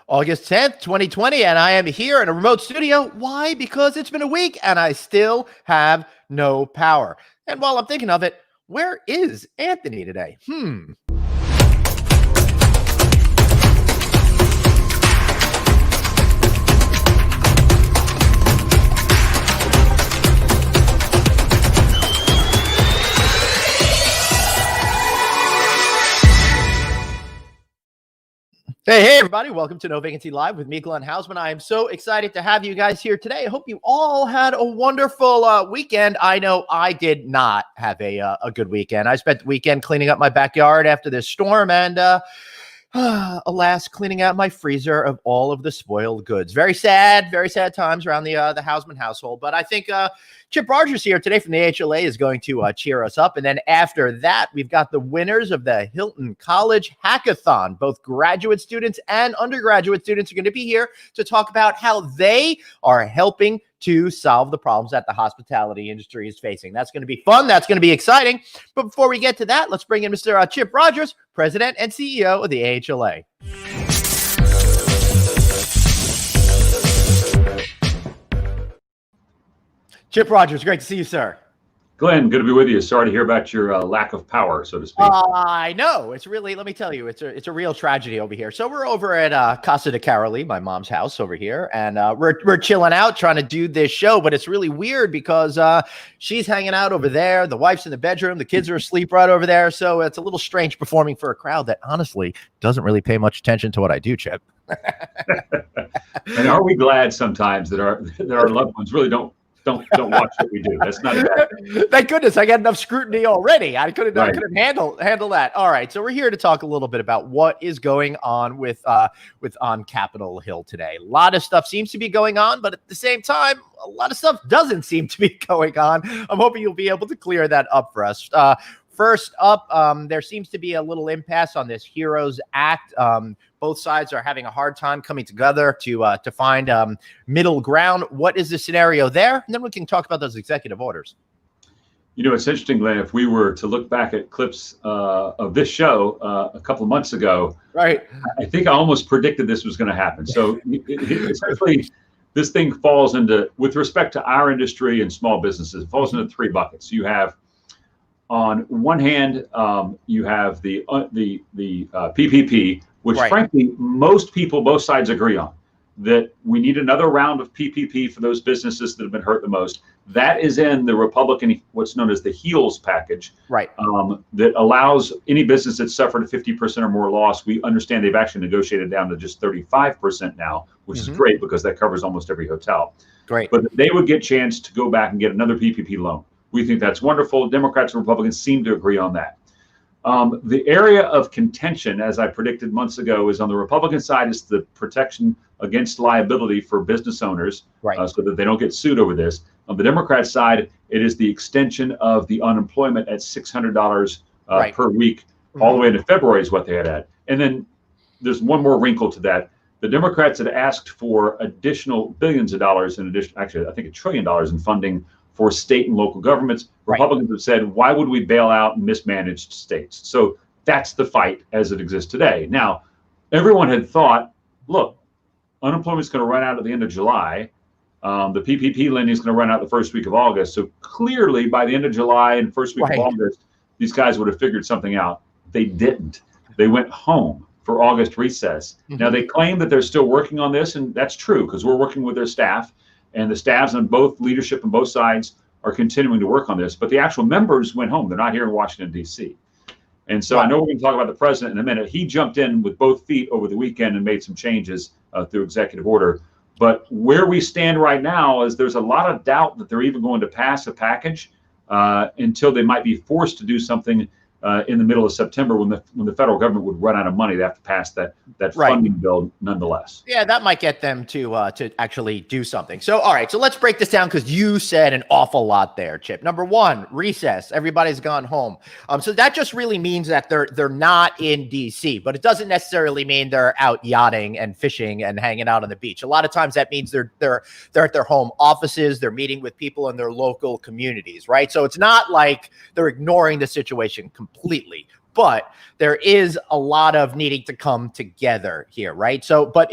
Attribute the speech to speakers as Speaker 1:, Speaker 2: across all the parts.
Speaker 1: August 10th, 2020, and I am here in a remote studio. Why? Because it's been a week and I still have no power. And while I'm thinking of it, where is Anthony today? Hey, everybody. Welcome to No Vacancy Live with me, Glenn Hausman. I am so excited to have you guys here today. I hope you all had a wonderful weekend. I know I did not have a good weekend. I spent the weekend cleaning up my backyard after this storm and, alas, cleaning out my freezer of all of the spoiled goods. Very sad times around the Hausman household. But I think Chip Rogers here today from the AHLA is going to cheer us up. And then after that, we've got the winners of the Hilton College Hackathon. Both graduate students and undergraduate students are going to be here to talk about how they are helping to solve the problems that the hospitality industry is facing. That's going to be fun. That's going to be exciting. But before we get to that, let's bring in Mr. Chip Rogers, President and CEO of the AHLA. Chip Rogers, great to see you, sir.
Speaker 2: Glenn, good to be with you. Sorry to hear about your lack of power, so to speak.
Speaker 1: I know. It's really, let me tell you, it's a real tragedy over here. So we're over at Casa de Carolee, my mom's house over here, and we're chilling out trying to do this show, but it's really weird because she's hanging out over there. The wife's in the bedroom. The kids are asleep right over there. So it's a little strange performing for a crowd that honestly doesn't really pay much attention to what I do, Chip.
Speaker 2: And are we glad sometimes that our loved ones really don't watch what we do? That's not a bad thing.
Speaker 1: Thank goodness I got enough scrutiny already. I couldn't handle that. All right, so we're here to talk a little bit about what is going on with on Capitol Hill today. A lot of stuff seems to be going on, but at the same time, a lot of stuff doesn't seem to be going on. I'm hoping you'll be able to clear that up for us. First up, there seems to be a little impasse on this HEROES Act. Both sides are having a hard time coming together to find middle ground. What is the scenario there? And then we can talk about those executive orders.
Speaker 2: You know, it's interesting, Glenn, if we were to look back at clips of this show a couple of months ago,
Speaker 1: right?
Speaker 2: I think I almost predicted this was going to happen. So essentially, this thing falls into, with respect to our industry and small businesses, it falls into three buckets. You have, on one hand, you have the PPP, which frankly, most people, both sides agree on, that we need another round of PPP for those businesses that have been hurt the most. That is in the Republican, what's known as the HEALS package, that allows any business that suffered a 50% or more loss. We understand they've actually negotiated down to just 35% now, which is great because that covers almost every hotel.
Speaker 1: Great.
Speaker 2: But they would get a chance to go back and get another PPP loan. We think that's wonderful. Democrats and Republicans seem to agree on that. The area of contention, as I predicted months ago, is on the Republican side is the protection against liability for business owners, so that they don't get sued over this. On the Democrat side, it is the extension of the unemployment at $600 per week, all the way into February is what they had. And then there's one more wrinkle to that. The Democrats had asked for additional billions of dollars in addition, actually, I think $1 trillion in funding for state and local governments. Republicans have said, why would we bail out mismanaged states? So that's the fight as it exists today. Now, everyone had thought, look, unemployment is going to run out at the end of July. The PPP lending is going to run out the first week of August. So clearly, by the end of July and first week of August, these guys would have figured something out. They didn't. They went home for August recess. Now, they claim that they're still working on this, and that's true because we're working with their staff. And the staffs on both leadership on both sides are continuing to work on this. But the actual members went home. They're not here in Washington, D.C. And so I know we're going to talk about the president in a minute. He jumped in with both feet over the weekend and made some changes through executive order. But where we stand right now is there's a lot of doubt that they're even going to pass a package until they might be forced to do something in the middle of September when the federal government would run out of money. They have to pass that funding bill nonetheless.
Speaker 1: Yeah, that might get them to actually do something. So, all right, so let's break this down because you said an awful lot there, Chip. Number one, recess. Everybody's gone home. So that just really means that they're not in D.C., but it doesn't necessarily mean they're out yachting and fishing and hanging out on the beach. A lot of times that means they're at their home offices. They're meeting with people in their local communities, right? So it's not like they're ignoring the situation completely. but there is a lot of needing to come together here, right? So, but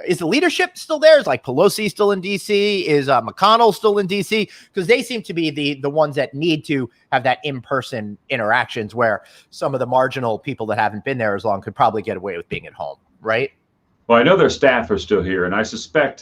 Speaker 1: is the leadership still there? Is like Pelosi still in DC? Is McConnell still in DC? Because they seem to be the ones that need to have that in-person interactions, where some of the marginal people that haven't been there as long could probably get away with being at home, right?
Speaker 2: Well, I know their staff are still here, and I suspect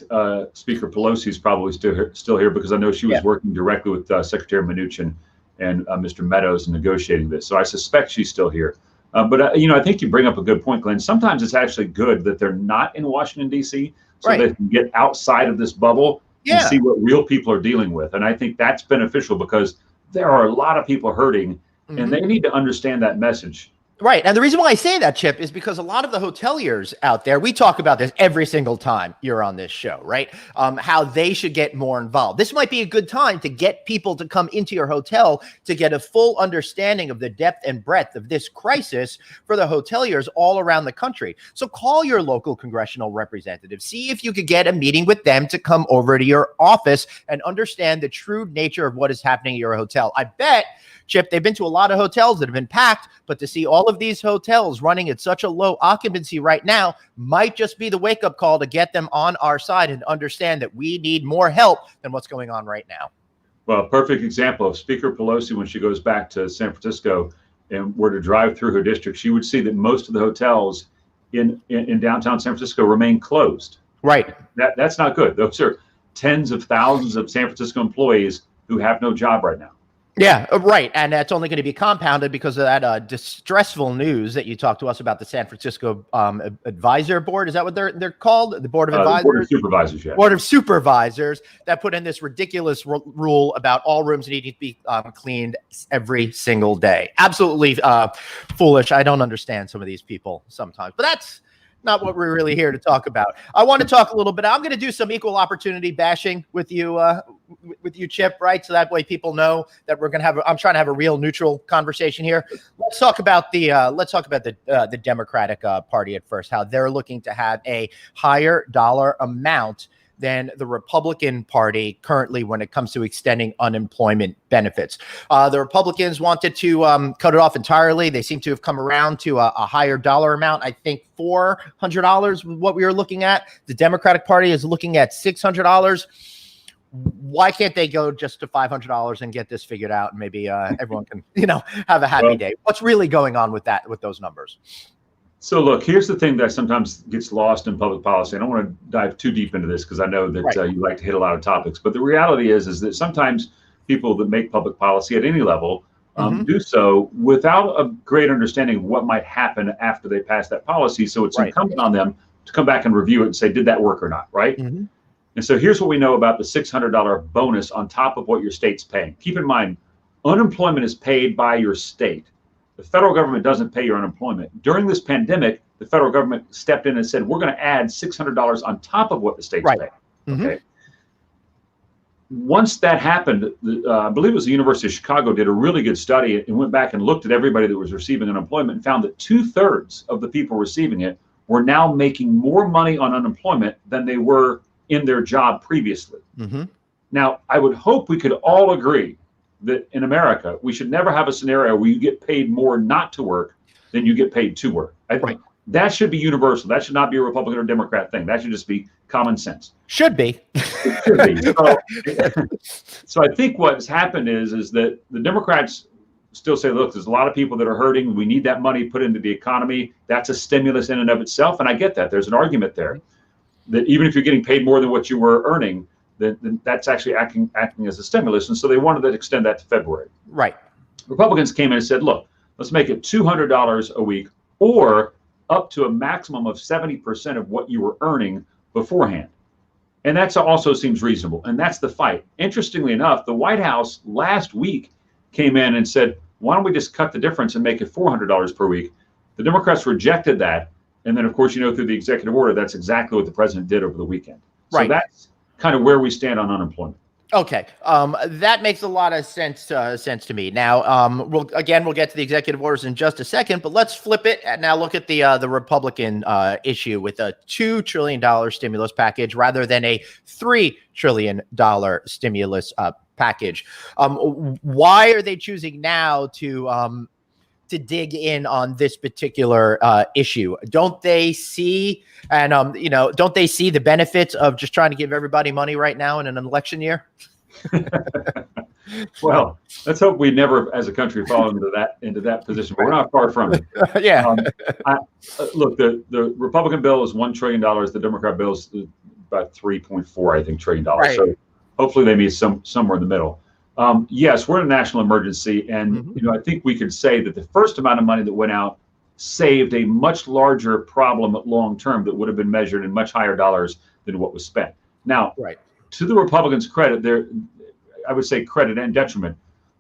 Speaker 2: Speaker Pelosi is probably still here because I know she was working directly with Secretary Mnuchin and Mr. Meadows in negotiating this. So I suspect she's still here. But I think you bring up a good point, Glenn. Sometimes it's actually good that they're not in Washington, D.C., so they can get outside of this bubble and see what real people are dealing with. And I think that's beneficial because there are a lot of people hurting, and they need to understand that message.
Speaker 1: Right. And the reason why I say that, Chip, is because a lot of the hoteliers out there, we talk about this every single time you're on this show, right? How they should get more involved. This might be a good time to get people to come into your hotel to get a full understanding of the depth and breadth of this crisis for the hoteliers all around the country. So call your local congressional representative. See if you could get a meeting with them to come over to your office and understand the true nature of what is happening at your hotel. I bet, Chip, they've been to a lot of hotels that have been packed, but to see all of these hotels running at such a low occupancy right now might just be the wake-up call to get them on our side and understand that we need more help than what's going on right now.
Speaker 2: Well, a perfect example of Speaker Pelosi, when she goes back to San Francisco and were to drive through her district, she would see that most of the hotels in downtown San Francisco remain closed.
Speaker 1: Right.
Speaker 2: That's not good. Those are tens of thousands of San Francisco employees who have no job right now.
Speaker 1: Yeah, right. And that's only going to be compounded because of that distressful news that you talked to us about the San Francisco Advisor Board. Is that what they're called? The Board of Advisors?
Speaker 2: Board of Supervisors, yeah.
Speaker 1: Board of Supervisors that put in this ridiculous rule about all rooms needing to be cleaned every single day. Absolutely foolish. I don't understand some of these people sometimes, but that's not what we're really here to talk about. I want to talk a little bit. I'm going to do some equal opportunity bashing with you, Chip, right? So that way people know that we're going to have. I'm trying to have a real neutral conversation here. Let's talk about the Democratic Party at first. How they're looking to have a higher dollar amount than the Republican Party currently when it comes to extending unemployment benefits. The Republicans wanted to cut it off entirely. They seem to have come around to a higher dollar amount. I think $400 what we were looking at. The Democratic Party is looking at $600. Why can't they go just to $500 and get this figured out? And maybe everyone can, have a happy day. What's really going on with those numbers?
Speaker 2: So look, here's the thing that sometimes gets lost in public policy. I don't want to dive too deep into this because I know that you like to hit a lot of topics. But the reality is that sometimes people that make public policy at any level do so without a great understanding of what might happen after they pass that policy. So it's incumbent on them to come back and review it and say, did that work or not, right? And so here's what we know about the $600 bonus on top of what your state's paying. Keep in mind, unemployment is paid by your state. The federal government doesn't pay your unemployment. During this pandemic, the federal government stepped in and said, we're going to add $600 on top of what the state's paying. Okay. Once that happened, I believe it was the University of Chicago did a really good study and went back and looked at everybody that was receiving unemployment and found that 2/3 of the people receiving it were now making more money on unemployment than they were in their job previously. Now, I would hope we could all agree that in America, we should never have a scenario where you get paid more not to work than you get paid to work. I think that should be universal. That should not be a Republican or Democrat thing. That should just be common sense.
Speaker 1: Should be.
Speaker 2: It should be. So I think what's happened is that the Democrats still say, look, there's a lot of people that are hurting. We need that money put into the economy. That's a stimulus in and of itself. And I get that. There's an argument there that even if you're getting paid more than what you were earning, then that's actually acting as a stimulus. And so they wanted to extend that to February. Right. Republicans came in and said, look, let's make it $200 a week or up to a maximum of 70% of what you were earning beforehand. And that also seems reasonable. And that's the fight. Interestingly enough, the White House last week came in and said, why don't we just cut the difference and make it $400 per week? The Democrats rejected that. And then, of course, through the executive order, that's exactly what the president did over the weekend. So that's kind of where we stand on unemployment. Okay. That makes a lot of sense to me. Now, we'll get to the executive orders in just a second, but let's flip it and now look at the Republican issue with a $2 trillion stimulus package rather than a $3 trillion stimulus package. Why are they choosing now to
Speaker 1: to dig in on this particular issue? Don't they see, and don't they see the benefits of just trying to give everybody money right now in an election year?
Speaker 2: Well, let's hope we never, as a country, fall into that position. But we're not far from it.
Speaker 1: Yeah.
Speaker 2: Look, the Republican bill is $1 trillion. The Democrat bill is about $3.4 trillion.
Speaker 1: Right.
Speaker 2: So hopefully they meet somewhere in the middle. Yes, we're in a national emergency, and I think we could say that the first amount of money that went out saved a much larger problem long term that would have been measured in much higher dollars than what was spent. Now, to the Republicans' credit, I would say credit and detriment,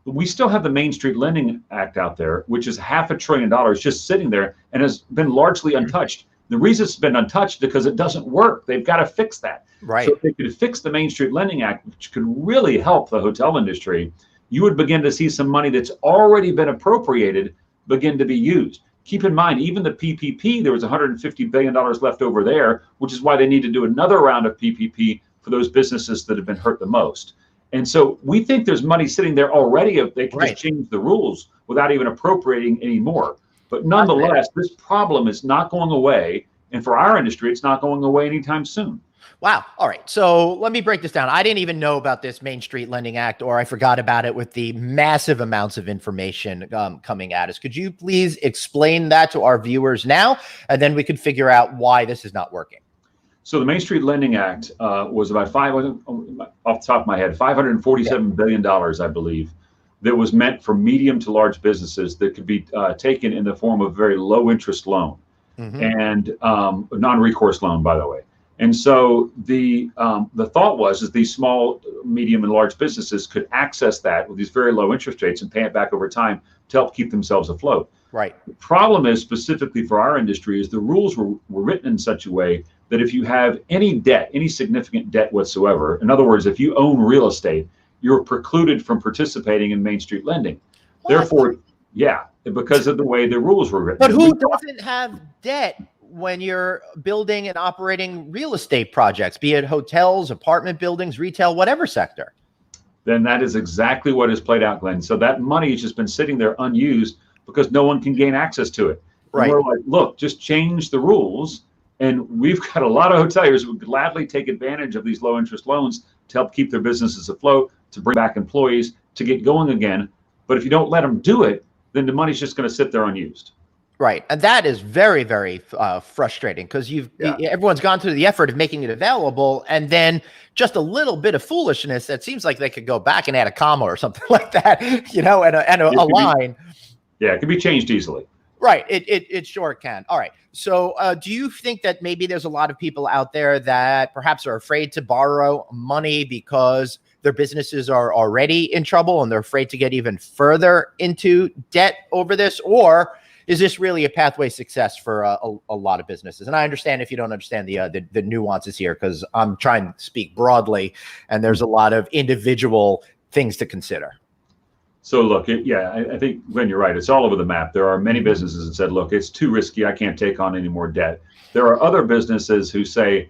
Speaker 2: we still have the Main Street Lending Act out there, which is $500 billion just sitting there and has been largely untouched. The reason it's been untouched because it doesn't work. They've got to fix that.
Speaker 1: Right.
Speaker 2: So if they could fix the Main Street Lending Act, which could really help the hotel industry, you would begin to see some money that's already been appropriated begin to be used. Keep in mind, even the PPP, there was $150 billion left over there, which is why they need to do another round of PPP for those businesses that have been hurt the most. And so we think there's money sitting there already if they can just change the rules without even appropriating any more. But nonetheless, this problem is not going away. And for our industry, it's not going away anytime soon.
Speaker 1: Wow. All right. So let me break this down. I didn't even know about this Main Street Lending Act, or I forgot about it with the massive amounts of information coming at us. Could you please explain that to our viewers now? And then we could figure out why this is not working.
Speaker 2: So the Main Street Lending Act was about off the top of my head, $547 billion, I believe, that was meant for medium to large businesses that could be taken in the form of a very low interest loan and non-recourse loan, by the way. And so the thought was is these small, medium, and large businesses could access that with these very low interest rates and pay it back over time to help keep themselves afloat.
Speaker 1: Right.
Speaker 2: The problem is, specifically for our industry, is the rules were written in such a way that if you have any debt, any significant debt whatsoever, in other words, if you own real estate, you're precluded from participating in Main Street lending.
Speaker 1: What?
Speaker 2: Therefore, because of the way the rules were written.
Speaker 1: But who doesn't have debt when you're building and operating real estate projects, be it hotels, apartment buildings, retail, whatever sector?
Speaker 2: Then that is exactly what has played out, Glenn. So that money has just been sitting there unused because no one can gain access to it.
Speaker 1: Right.
Speaker 2: And we're like, look, just change the rules. And we've got a lot of hoteliers who would gladly take advantage of these low interest loans to help keep their businesses afloat, to bring back employees, to get going again. But if you don't let them do it, then the money's just going to sit there unused.
Speaker 1: Right. And that is very, very frustrating because everyone's gone through the effort of making it available. And then just a little bit of foolishness that seems like they could go back and add a comma or something like that, and a line.
Speaker 2: It can be changed easily.
Speaker 1: Right. It sure can. All right. So do you think that maybe there's a lot of people out there that perhaps are afraid to borrow money because their businesses are already in trouble and they're afraid to get even further into debt over this? Or is this really a pathway success for a lot of businesses? And I understand if you don't understand the nuances here, because I'm trying to speak broadly and there's a lot of individual things to consider.
Speaker 2: So look, I think, Glenn, you're right. It's all over the map. There are many businesses that said, look, it's too risky. I can't take on any more debt. There are other businesses who say,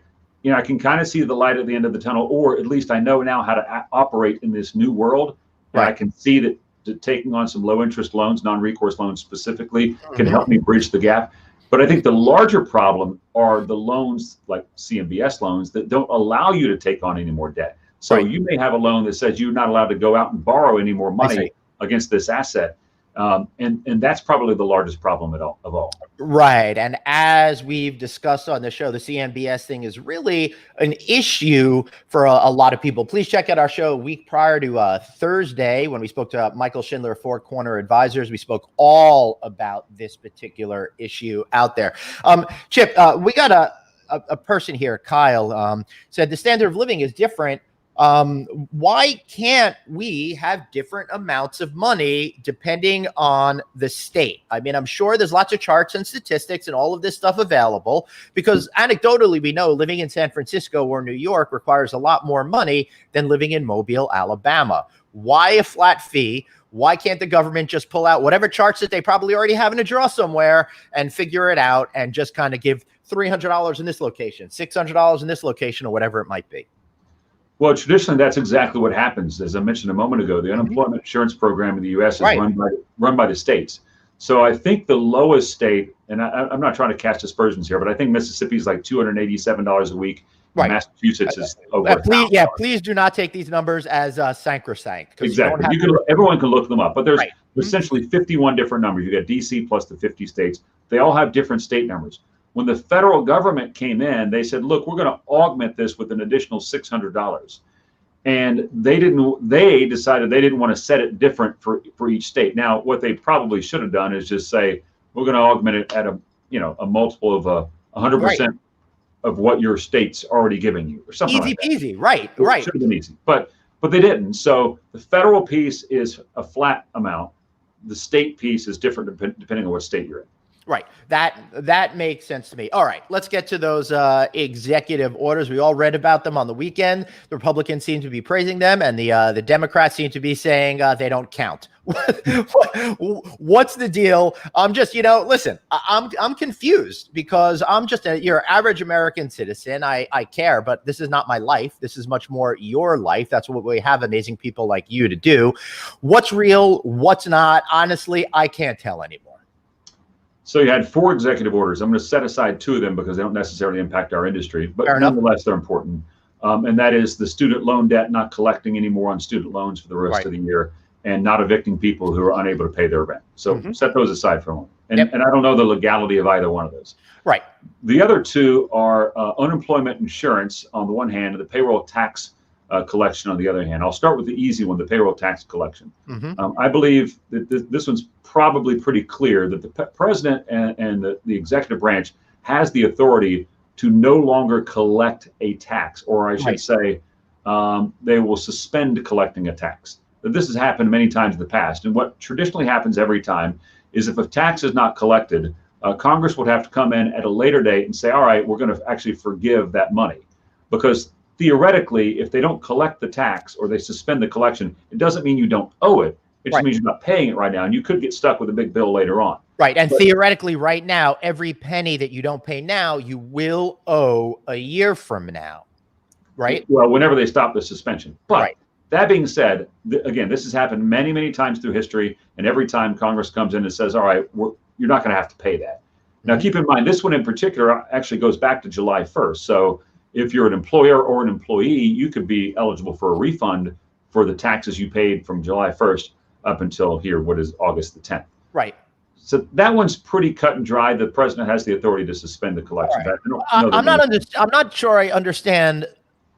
Speaker 2: I can kind of see the light at the end of the tunnel, or at least I know now how to operate in this new world. And I can see that taking on some low interest loans, non-recourse loans specifically, can help me bridge the gap. But I think the larger problem are the loans like CMBS loans that don't allow you to take on any more debt. So you may have a loan that says you're not allowed to go out and borrow any more money against this asset. And that's probably the largest problem of all.
Speaker 1: Right. And as we've discussed on the show, the CMBS thing is really an issue for a lot of people. Please check out our show a week prior to Thursday when we spoke to Michael Schindler of Four Corner Advisors. We spoke all about this particular issue out there. Chip, we got a person here, Kyle, said the standard of living is different. Why can't we have different amounts of money depending on the state? I mean, I'm sure there's lots of charts and statistics and all of this stuff available because anecdotally, we know living in San Francisco or New York requires a lot more money than living in Mobile, Alabama. Why a flat fee? Why can't the government just pull out whatever charts that they probably already have in a drawer somewhere and figure it out and just kind of give $300 in this location, $600 in this location, or whatever it might be?
Speaker 2: Well, traditionally, that's exactly what happens. As I mentioned a moment ago, the unemployment insurance program in the U.S. is run by the states. So I think the lowest state, and I'm not trying to cast aspersions here, but I think Mississippi is like $287 a week.
Speaker 1: Right.
Speaker 2: Massachusetts is over
Speaker 1: please do not take these numbers as sacrosanct.
Speaker 2: Exactly. Everyone can look them up, but there's essentially 51 different numbers. You got DC plus the 50 states. They all have different state numbers. When the federal government came in, they said, look, we're going to augment this with an additional $600. And they decided they didn't want to set it different for each state. Now, what they probably should have done is just say, we're going to augment it at a multiple of 100% of what your state's already giving you, or something like that.
Speaker 1: Easy peasy, right.
Speaker 2: It should have been easy, but they didn't. So the federal piece is a flat amount. The state piece is different depending on what state you're in.
Speaker 1: Right. That makes sense to me. All right, let's get to those executive orders. We all read about them on the weekend. The Republicans seem to be praising them, and the Democrats seem to be saying they don't count. What's the deal? I'm just, listen, I'm confused because I'm just your average American citizen. I care, but this is not my life. This is much more your life. That's what we have amazing people like you to do. What's real? What's not? Honestly, I can't tell anymore.
Speaker 2: So you had 4 executive orders. I'm going to set aside 2 of them because they don't necessarily impact our industry, but nonetheless, they're important. And that is the student loan debt, not collecting anymore on student loans for the rest of the year, and not evicting people who are unable to pay their rent. So set those aside for a moment. And I don't know the legality of either one of those. Right. The other 2 are unemployment insurance on the one hand, and the payroll tax collection on the other hand. I'll start with the easy one, the payroll tax collection. I believe that this one's probably pretty clear that the president and the executive branch has the authority to no longer collect a tax, or I should say they will suspend collecting a tax. This has happened many times in the past, and what traditionally happens every time is if a tax is not collected, Congress would have to come in at a later date and say, all right, we're going to actually forgive that money, because theoretically, if they don't collect the tax or they suspend the collection, it doesn't mean you don't owe it. It just means you're not paying it right now, and you could get stuck with a big bill later on. Right, and
Speaker 1: theoretically, right now, every penny that you don't pay now, you will owe a year from now, right?
Speaker 2: Well, whenever they stop the suspension. But that being said, again, this has happened many, many times through history, and every time Congress comes in and says, all right, you're not going to have to pay that. Now, keep in mind, this one in particular actually goes back to July 1st. So if you're an employer or an employee, you could be eligible for a refund for the taxes you paid from July 1st up until here, what is August the 10th.
Speaker 1: Right.
Speaker 2: So that one's pretty cut and dry. The president has the authority to suspend the collection.
Speaker 1: I'm not sure I understand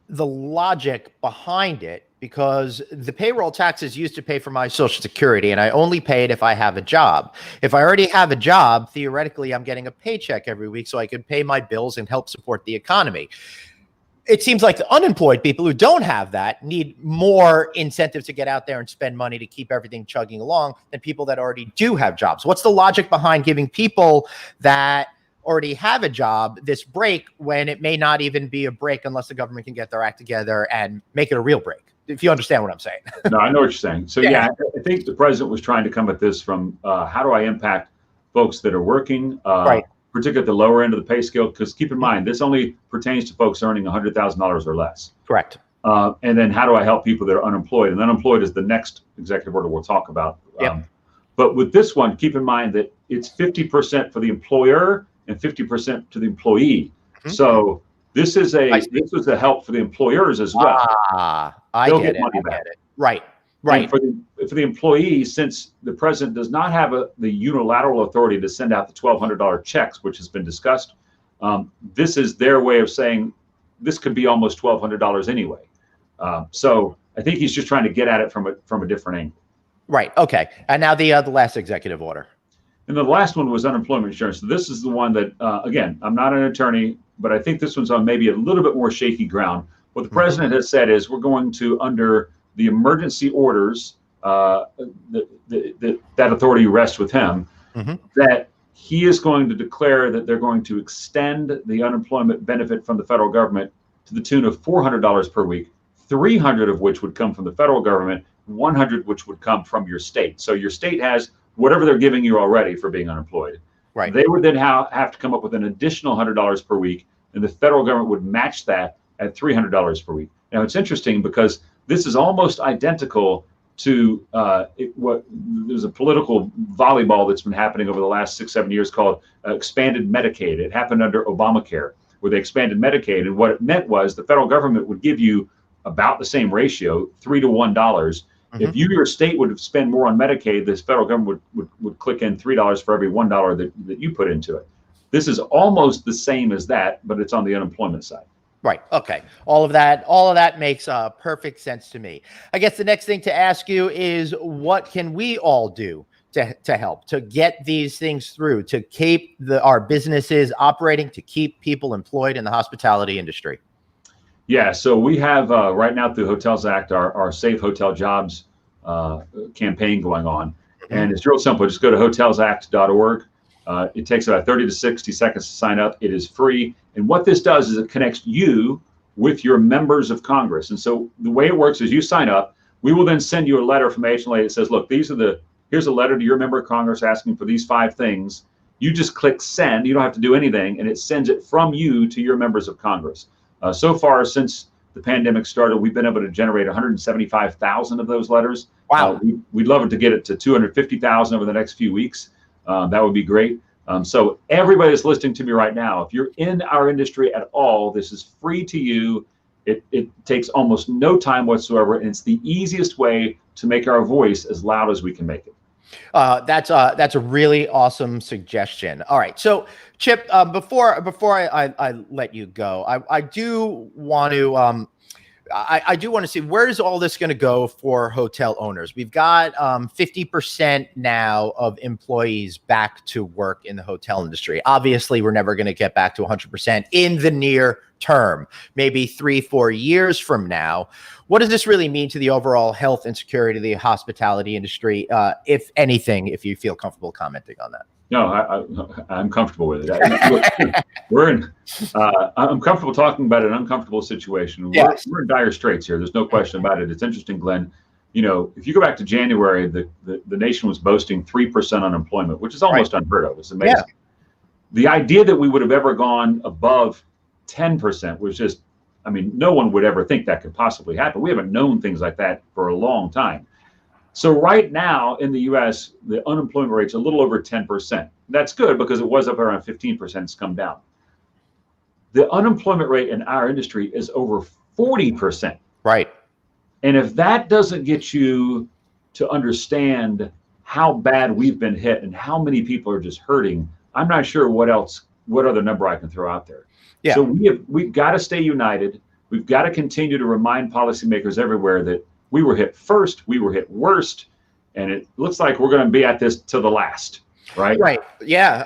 Speaker 1: the logic behind it, because the payroll taxes used to pay for my Social Security, and I only pay it if I have a job. If I already have a job, theoretically, I'm getting a paycheck every week so I can pay my bills and help support the economy. It seems like the unemployed people who don't have that need more incentive to get out there and spend money to keep everything chugging along than people that already do have jobs. What's the logic behind giving people that already have a job this break when it may not even be a break unless the government can get their act together and make it a real break? If you understand what I'm saying.
Speaker 2: No, I know what you're saying. So I think the president was trying to come at this from how do I impact folks that are working, particularly at the lower end of the pay scale, because keep in mind, this only pertains to folks earning $100,000 or less.
Speaker 1: Correct.
Speaker 2: And then how do I help people that are unemployed? And unemployed is the next executive order we'll talk about. But with this one, keep in mind that it's 50% for the employer and 50% to the employee. So this is a help for the employers as well.
Speaker 1: I get it. Right.
Speaker 2: And for the employee, since the president does not have the unilateral authority to send out the $1,200 checks, which has been discussed, this is their way of saying this could be almost $1,200 anyway. So I think he's just trying to get at it from a different angle.
Speaker 1: Right. Okay. And now the last executive order.
Speaker 2: And the last one was unemployment insurance. So this is the one that, again, I'm not an attorney, but I think this one's on maybe a little bit more shaky ground. What the president has said is we're going to, under the emergency orders, that authority rests with him, that he is going to declare that they're going to extend the unemployment benefit from the federal government to the tune of $400 per week, 300 of which would come from the federal government, 100 which would come from your state. So your state has whatever they're giving you already for being unemployed. Right. They would then have to come up with an additional $100 per week, and the federal government would match that at $300 per week. Now, it's interesting because this is almost identical to there's a political volleyball that's been happening over the last 6-7 years called expanded Medicaid. It happened under Obamacare, where they expanded Medicaid, and what it meant was the federal government would give you about the same ratio, $3 to $1. If your state would spend more on Medicaid, this federal government would click in $3 for every $1 that you put into it. This is almost the same as that, but it's on the unemployment side.
Speaker 1: Right. Okay. All of that makes perfect sense to me. I guess the next thing to ask you is, what can we all do to help, to get these things through, to keep our businesses operating, to keep people employed in the hospitality industry?
Speaker 2: Yeah. So we have right now through Hotels Act, our Safe Hotel Jobs campaign going on. And it's real simple. Just go to hotelsact.org. It takes about 30 to 60 seconds to sign up. It is free. And what this does is it connects you with your members of Congress. And so the way it works is you sign up. We will then send you a letter from AHLA that says, look, here's a letter to your member of Congress asking for these 5 things. You just click send. You don't have to do anything. And it sends it from you to your members of Congress. So far, since the pandemic started, we've been able to generate 175,000 of those letters.
Speaker 1: Wow.
Speaker 2: We'd love it to get it to 250,000 over the next few weeks. That would be great. So everybody that's listening to me right now, if you're in our industry at all, this is free to you. It takes almost no time whatsoever, and it's the easiest way to make our voice as loud as we can make it.
Speaker 1: That's a really awesome suggestion. All right, so Chip, before I let you go, I do want to I do want to see, where is all this going to go for hotel owners? We've got 50% now of employees back to work in the hotel industry. Obviously, we're never going to get back to 100% in the near term, maybe 3-4 years from now. What does this really mean to the overall health and security of the hospitality industry, if anything, if you feel comfortable commenting on that?
Speaker 2: No, I'm comfortable with it. I'm comfortable talking about an uncomfortable situation.
Speaker 1: Yes.
Speaker 2: We're in dire straits here. There's no question about it. It's interesting, Glenn. You know, if you go back to January, the nation was boasting 3% unemployment, which is almost unheard of. It's amazing. Yeah. The idea that we would have ever gone above 10% was just, I mean, no one would ever think that could possibly happen. We haven't known things like that for a long time. So right now in the U.S., the unemployment rate's a little over 10%. That's good because it was up around 15%. It's come down. The unemployment rate in our industry is over 40%.
Speaker 1: Right.
Speaker 2: And if that doesn't get you to understand how bad we've been hit and how many people are just hurting, I'm not sure what other number I can throw out there. Yeah. So we've got to stay united. We've got to continue to remind policymakers everywhere that we were hit first, we were hit worst, and it looks like we're going to be at this to the last, right?
Speaker 1: Right. Yeah.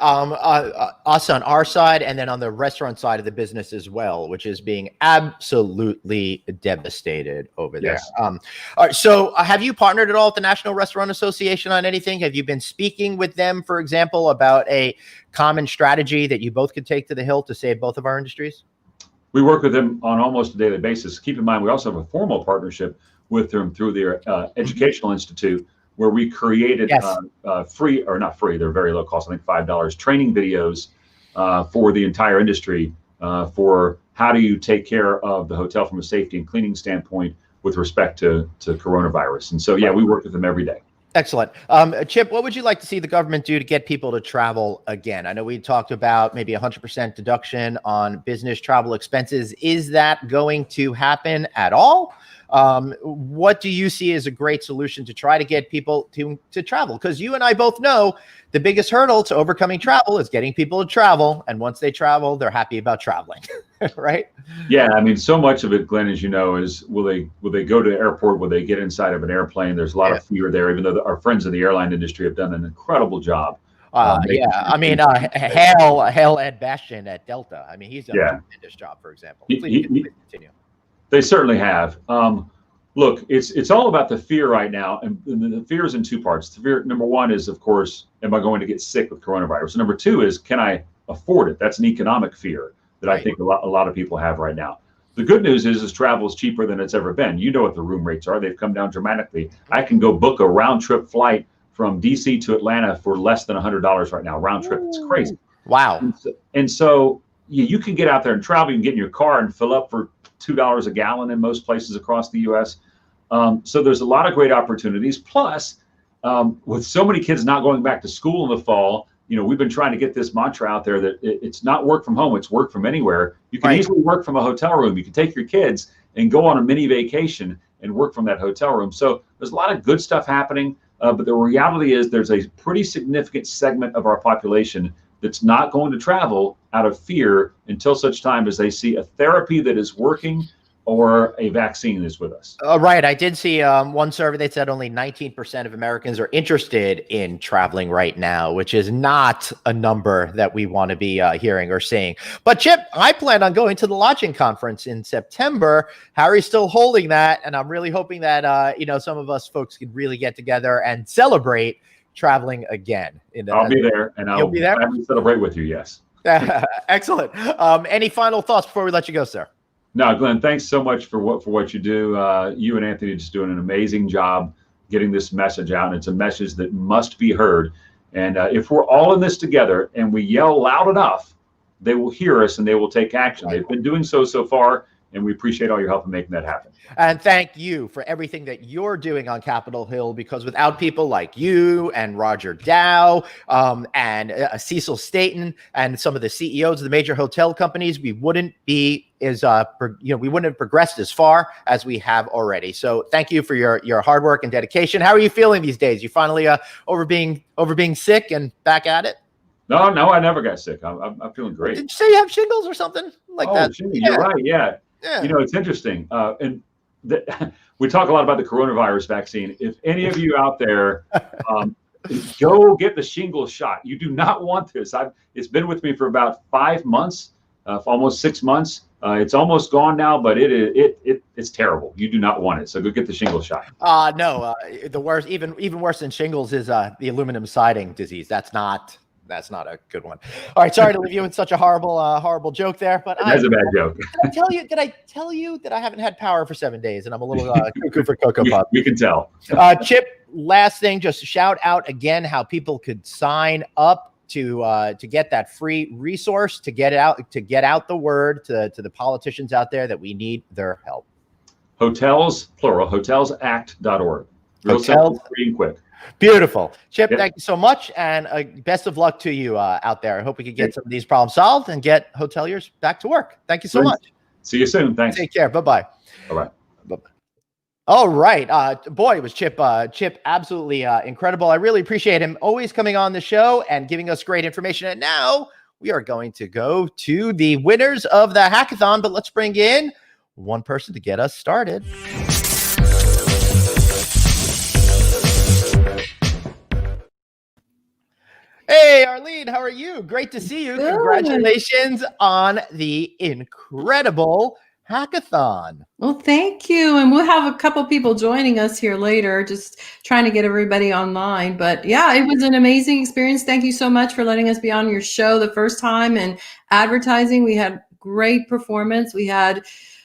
Speaker 1: Us on our side, and then on the restaurant side of the business as well, which is being absolutely devastated over there.
Speaker 2: Yes.
Speaker 1: All right. So have you partnered at all with the National Restaurant Association on anything? Have you been speaking with them, for example, about a common strategy that you both could take to the Hill to save both of our industries?
Speaker 2: We work with them on almost a daily basis. Keep in mind, we also have a formal partnership with them through their educational institute, where we created free, or not free, they're very low cost, I think $5, training videos for the entire industry for how do you take care of the hotel from a safety and cleaning standpoint with respect to coronavirus. And so, yeah, we work with them every day.
Speaker 1: Excellent. Chip, what would you like to see the government do to get people to travel again? I know we talked about maybe 100% deduction on business travel expenses. Is that going to happen at all? What do you see as a great solution to try to get people to travel? Because you and I both know the biggest hurdle to overcoming travel is getting people to travel. And once they travel, they're happy about traveling, right?
Speaker 2: Yeah, I mean, so much of it, Glenn, as you know, is will they go to the airport? Will they get inside of an airplane? There's a lot of fear there, even though our friends in the airline industry have done an incredible job.
Speaker 1: I mean, Hail Ed Bastian at Delta. I mean, he's done a tremendous job, for example. Please continue.
Speaker 2: They certainly have. Look, it's all about the fear right now, and the fear is in two parts. The fear, number one, is, of course, am I going to get sick with coronavirus? Number two is, can I afford it? That's an economic fear that I think a lot of people have right now. The good news is travel is cheaper than it's ever been. You know what the room rates are. They've come down dramatically. I can go book a round trip flight from DC to Atlanta for less than $100 right now, round trip. It's crazy.
Speaker 1: Wow.
Speaker 2: And so you can get out there and travel. You can get in your car and fill up for $2 a gallon in most places across the U.S. So there's a lot of great opportunities. Plus, with so many kids not going back to school in the fall, we've been trying to get this mantra out there that it's not work from home, it's work from anywhere. You can easily work from a hotel room. You can take your kids and go on a mini vacation and work from that hotel room. So there's a lot of good stuff happening. But the reality is there's a pretty significant segment of our population that's not going to travel out of fear until such time as they see a therapy that is working or a vaccine is with us.
Speaker 1: Right. I did see one survey that said only 19% of Americans are interested in traveling right now, which is not a number that we want to be hearing or seeing. But Chip, I plan on going to the lodging conference in September. Harry's still holding that, and I'm really hoping that some of us folks can really get together and celebrate traveling again.
Speaker 2: I'll be there, and I'll be there. Celebrate with you. Yes.
Speaker 1: Excellent. Any final thoughts before we let you go, sir?
Speaker 2: No, Glenn, thanks so much for what you do. You and Anthony are just doing an amazing job getting this message out. And it's a message that must be heard. And if we're all in this together and we yell loud enough, they will hear us and they will take action. They've been doing so far, and we appreciate all your help in making that happen.
Speaker 1: And thank you for everything that you're doing on Capitol Hill, because without people like you and Roger Dow and Cecil Staten and some of the CEOs of the major hotel companies, we wouldn't be we wouldn't have progressed as far as we have already. So thank you for your hard work and dedication. How are you feeling these days? You finally over being sick and back at it?
Speaker 2: No, I never got sick. I'm feeling great.
Speaker 1: Did you say you have shingles or something like that?
Speaker 2: Shingles, you're right. Yeah. It's interesting. We talk a lot about the coronavirus vaccine. If any of you out there, go get the shingles shot. You do not want this. It's been with me for about 5 months, almost 6 months. It's almost gone now, but it's terrible. You do not want it. So go get the shingles shot.
Speaker 1: No, the worst, even worse than shingles is the aluminum siding disease. That's not a good one. All right, sorry to leave you in such a horrible joke there, but
Speaker 2: that's a bad joke.
Speaker 1: Did I tell you that I haven't had power for 7 days and I'm a little cuckoo for Cocoa Puff?
Speaker 2: We can tell.
Speaker 1: Chip, last thing, just shout out again how people could sign up to get that free resource to get out the word to the politicians out there that we need their help.
Speaker 2: Hotels, plural, hotelsact.org. Real simple, free and quick.
Speaker 1: Beautiful. Chip, Thank you so much. And best of luck to you out there. I hope we can get some of these problems solved and get hoteliers back to work. Thank you so much.
Speaker 2: See you soon. Thanks.
Speaker 1: Take care. Bye-bye.
Speaker 2: Bye-bye.
Speaker 1: Bye-bye. All right. Boy, it was Chip. Chip, absolutely incredible. I really appreciate him always coming on the show and giving us great information. And now we are going to go to the winners of the hackathon, but let's bring in one person to get us started. Hey, Arlene, how are you? Great to see you. Good. Congratulations on the incredible hackathon.
Speaker 3: Well, thank you. And we'll have a couple people joining us here later, just trying to get everybody online. But yeah, it was an amazing experience. Thank you so much for letting us be on your show the first time and advertising. We had great performance. We had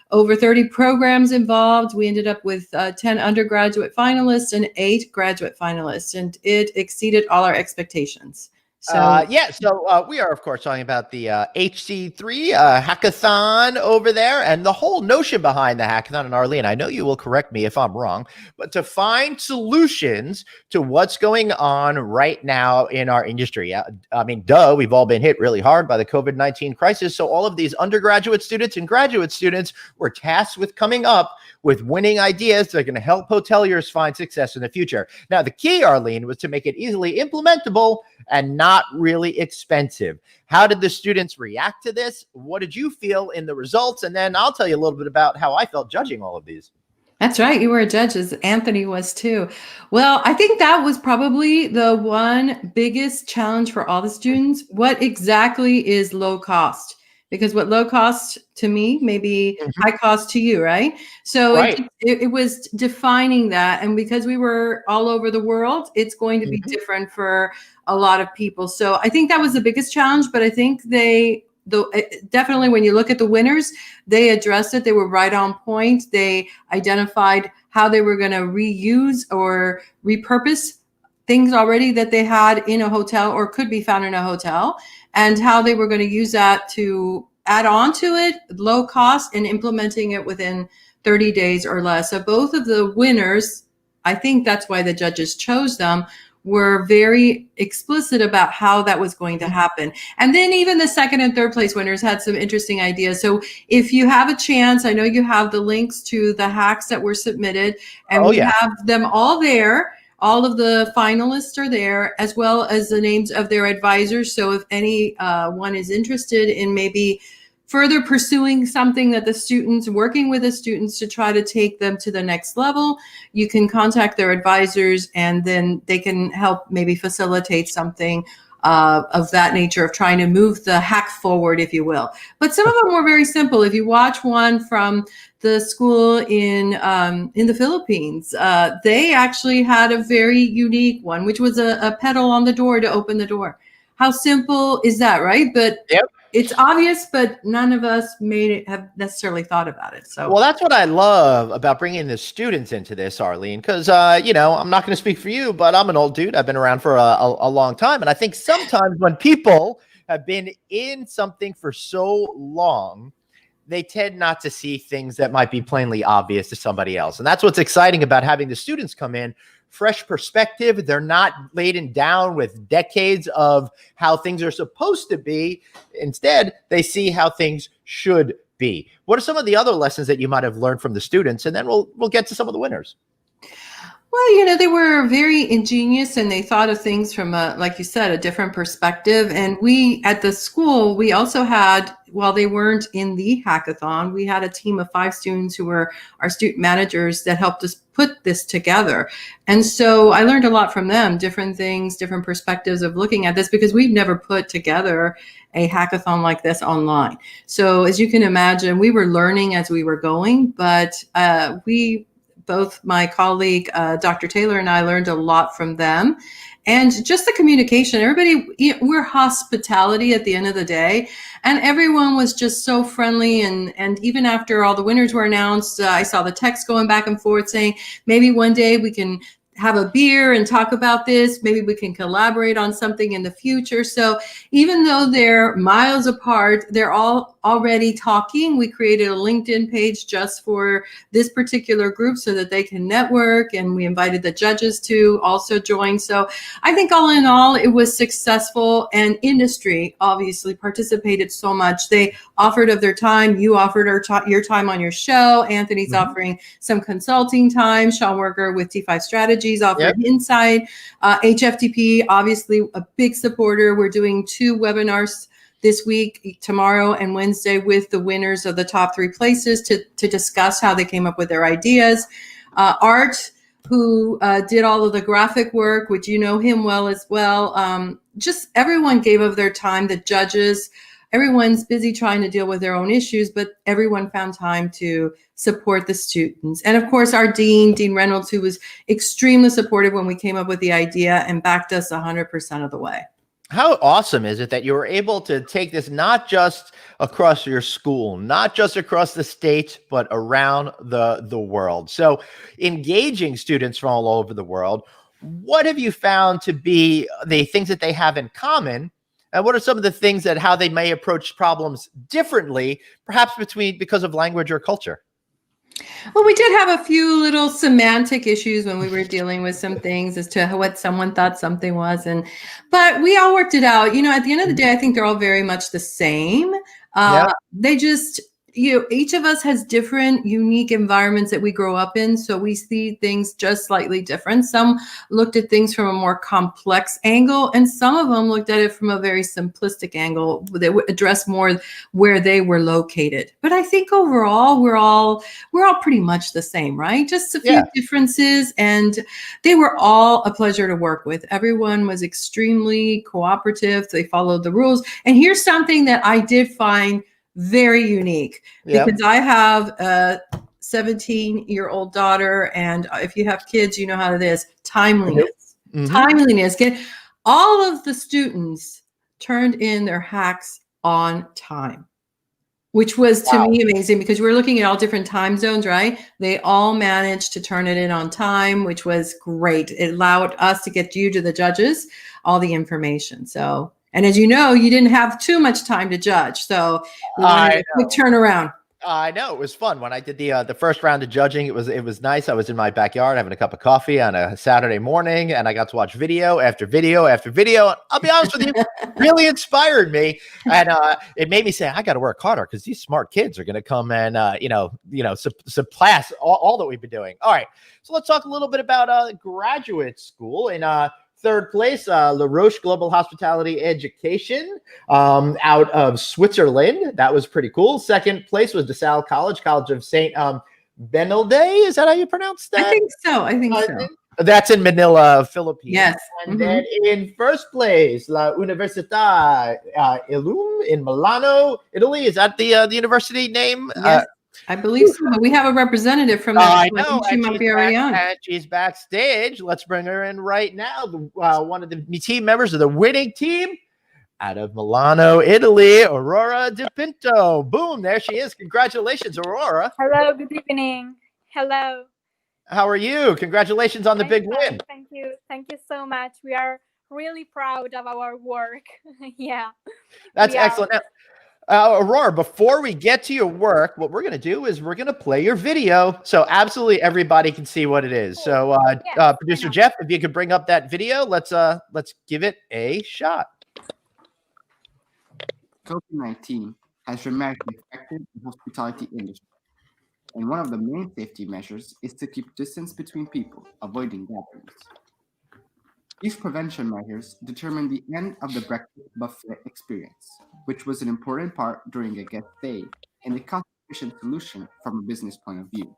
Speaker 3: over 30 programs involved. We ended up with 10 undergraduate finalists and 8 graduate finalists, and it exceeded all our expectations. So
Speaker 1: we are, of course, talking about the HC3 hackathon over there, and the whole notion behind the hackathon. And Arlene, I know you will correct me if I'm wrong, but to find solutions to what's going on right now in our industry. I mean, we've all been hit really hard by the COVID-19 crisis. So all of these undergraduate students and graduate students were tasked with coming up with winning ideas that are going to help hoteliers find success in the future. Now, the key, Arlene, was to make it easily implementable and not really expensive. How did the students react to this? What did you feel in the results? And then I'll tell you a little bit about how I felt judging all of these.
Speaker 3: That's right. You were a judge, as Anthony was too. Well, I think that was probably the one biggest challenge for all the students. What exactly is low cost? Because what low cost to me may be high cost to you, right? So it was defining that. And because we were all over the world, it's going to be different for a lot of people. So I think that was the biggest challenge. But I think definitely when you look at the winners, they addressed it. They were right on point. They identified how they were going to reuse or repurpose things already that they had in a hotel or could be found in a hotel, and how they were going to use that to add on to it, low cost, and implementing it within 30 days or less. So both of the winners, I think that's why the judges chose them, were very explicit about how that was going to happen. And then even the second and third place winners had some interesting ideas. So if you have a chance, I know you have the links to the hacks that were submitted, and we have them all there. All of the finalists are there, as well as the names of their advisors. So if anyone is interested in maybe further pursuing something that the students, working with the students to try to take them to the next level, you can contact their advisors, and then they can help maybe facilitate something of that nature, of trying to move the hack forward, if you will. But some of them were very simple. If you watch one from the school in the Philippines, they actually had a very unique one, which was a pedal on the door to open the door. How simple is that, right? But it's obvious, but none of us have necessarily thought about it. So,
Speaker 1: well, that's what I love about bringing the students into this, Arlene, because, you know, I'm not going to speak for you, but I'm an old dude. I've been around for a long time. And I think sometimes when people have been in something for so long, they tend not to see things that might be plainly obvious to somebody else. And that's what's exciting about having the students come in. Fresh perspective. They're not laden down with decades of how things are supposed to be. Instead, they see how things should be. What are some of the other lessons that you might have learned from the students? And then we'll get to some of the winners.
Speaker 3: Well, you know, they were very ingenious, and they thought of things from like you said, a different perspective. And we at the school, we also had, while they weren't in the hackathon, we had a team of 5 students who were our student managers that helped us put this together. And so I learned a lot from them, different things, different perspectives of looking at this, because we've never put together a hackathon like this online. So as you can imagine, we were learning as we were going, but both my colleague, Dr. Taylor, and I learned a lot from them. And just the communication, everybody, we're hospitality at the end of the day. And everyone was just so friendly. And even after all the winners were announced, I saw the text going back and forth saying, maybe one day we can have a beer and talk about this. Maybe we can collaborate on something in the future. So even though they're miles apart, they're all already talking. We created a LinkedIn page just for this particular group so that they can network, and we invited the judges to also join. So I think all in all, it was successful, and industry obviously participated so much. They offered of their time. You offered your time on your show. Anthony's offering some consulting time. Sean Worker with T5 Strategies offered insight. HFTP, obviously a big supporter. We're doing 2 webinars this week, tomorrow and Wednesday, with the winners of the top 3 places to discuss how they came up with their ideas. Art, who did all of the graphic work, which you know him well as well. Just everyone gave of their time. The judges, everyone's busy trying to deal with their own issues, but everyone found time to support the students. And of course, our Dean Reynolds, who was extremely supportive when we came up with the idea and backed us 100% of the way.
Speaker 1: How awesome is it that you were able to take this not just across your school, not just across the state, but around the world? So engaging students from all over the world, what have you found to be the things that they have in common? And what are some of the things that how they may approach problems differently, perhaps because of language or culture?
Speaker 3: Well, we did have a few little semantic issues when we were dealing with some things as to what someone thought something was, but we all worked it out. You know, at the end of the day, I think they're all very much the same. They just, each of us has different unique environments that we grow up in, so we see things just slightly different. Some looked at things from a more complex angle, and some of them looked at it from a very simplistic angle that would address more where they were located. But I think overall, we're all pretty much the same, right? Just a few differences, and they were all a pleasure to work with. Everyone was extremely cooperative. They followed the rules. And here's something that I did find very unique, because I have a 17-year-old daughter, and if you have kids, you know how it is. Timeliness. Timeliness. All of the students turned in their hacks on time, which was to me amazing, because we're looking at all different time zones, right? They all managed to turn it in on time, which was great. It allowed us to get you to the judges all the information. And as you know, you didn't have too much time to judge. So we wanted a quick turnaround.
Speaker 1: I know it was fun when I did the first round of judging. It was nice. I was in my backyard having a cup of coffee on a Saturday morning, and I got to watch video after video after video. I'll be honest with you, really inspired me, and it made me say I got to work harder because these smart kids are going to come and surpass all that we've been doing. All right, so let's talk a little bit about graduate school. In third place, La Roche Global Hospitality Education out of Switzerland. That was pretty cool. Second place was DeSalle College of St. Benilde. Is that how you pronounce that?
Speaker 3: I think so.
Speaker 1: That's in Manila, Philippines.
Speaker 3: Yes.
Speaker 1: And then in first place, La Università Illum in Milano, Italy. Is that the university name?
Speaker 3: Yes. I believe so, but we have a representative from that.
Speaker 1: I know.
Speaker 3: She might be already on.
Speaker 1: And she's backstage. Let's bring her in right now. One of the team members of the winning team out of Milano, Italy, Aurora Di Pinto. Boom, there she is. Congratulations, Aurora.
Speaker 4: Hello, good evening. Hello.
Speaker 1: How are you? Congratulations on the big win.
Speaker 4: Thank you. Thank you so much. We are really proud of our work. Yeah.
Speaker 1: That's excellent. Now, Aurora, before we get to your work, what we're going to do is we're going to play your video so absolutely everybody can see what it is. So, Producer Jeff, if you could bring up that video, let's give it a shot.
Speaker 5: COVID-19 has dramatically affected the hospitality industry, and one of the main safety measures is to keep distance between people, avoiding gatherings. These prevention measures determine the end of the breakfast buffet experience, which was an important part during a guest stay and a cost-efficient solution from a business point of view,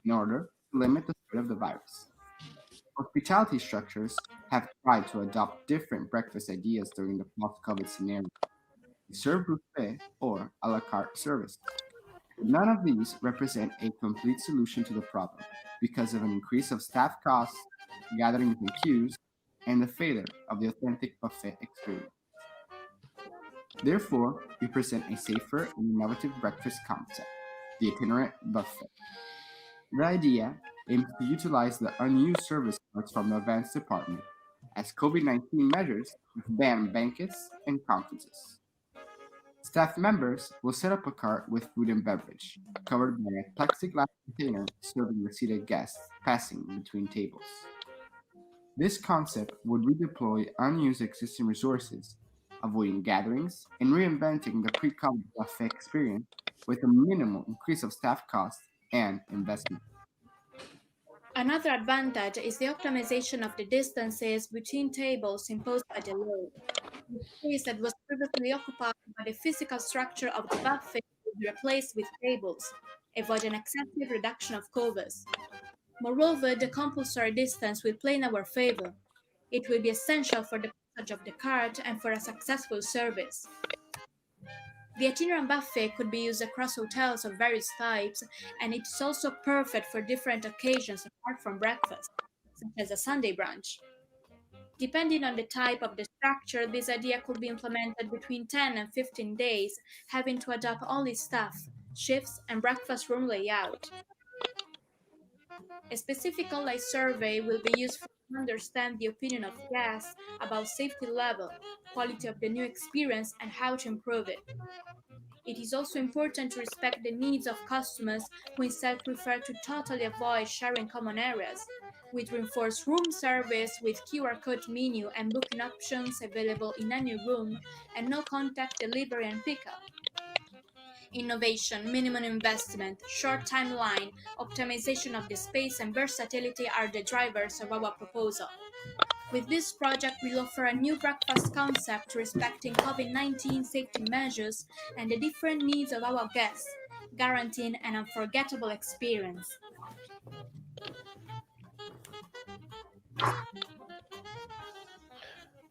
Speaker 5: in order to limit the spread of the virus. Hospitality structures have tried to adopt different breakfast ideas during the post-COVID scenario, serve buffet or a la carte service. None of these represent a complete solution to the problem because of an increase of staff costs, gatherings in queues, and the failure of the authentic buffet experience. Therefore, we present a safer and innovative breakfast concept, the itinerant buffet. The idea aims to utilize the unused service cards from the events department, as COVID-19 measures ban banquets and conferences. Staff members will set up a cart with food and beverage, covered by a plexiglass container serving the seated guests passing between tables. This concept would redeploy unused existing resources, avoiding gatherings, and reinventing the pre-COVID buffet experience with a minimal increase of staff costs and investment.
Speaker 6: Another advantage is the optimization of the distances between tables imposed by the law. The space that was previously occupied by the physical structure of the buffet will be replaced with tables, avoiding excessive reduction of covers. Moreover, the compulsory distance will play in our favor. It will be essential for the passage of the cart and for a successful service. The itinerant buffet could be used across hotels of various types, and it is also perfect for different occasions apart from breakfast, such as a Sunday brunch. Depending on the type of the structure, this idea could be implemented between 10 and 15 days, having to adapt only staff, shifts, and breakfast room layout. A specific online survey will be used to understand the opinion of guests about safety level, quality of the new experience, and how to improve it. It is also important to respect the needs of customers who instead prefer to totally avoid sharing common areas, with reinforced room service with QR code menu and booking options available in any room, and no contact delivery and pickup. Innovation, minimum investment, short timeline, optimization of the space, and versatility are the drivers of our proposal. With this project, we'll offer a new breakfast concept respecting COVID-19 safety measures and the different needs of our guests, guaranteeing an unforgettable experience.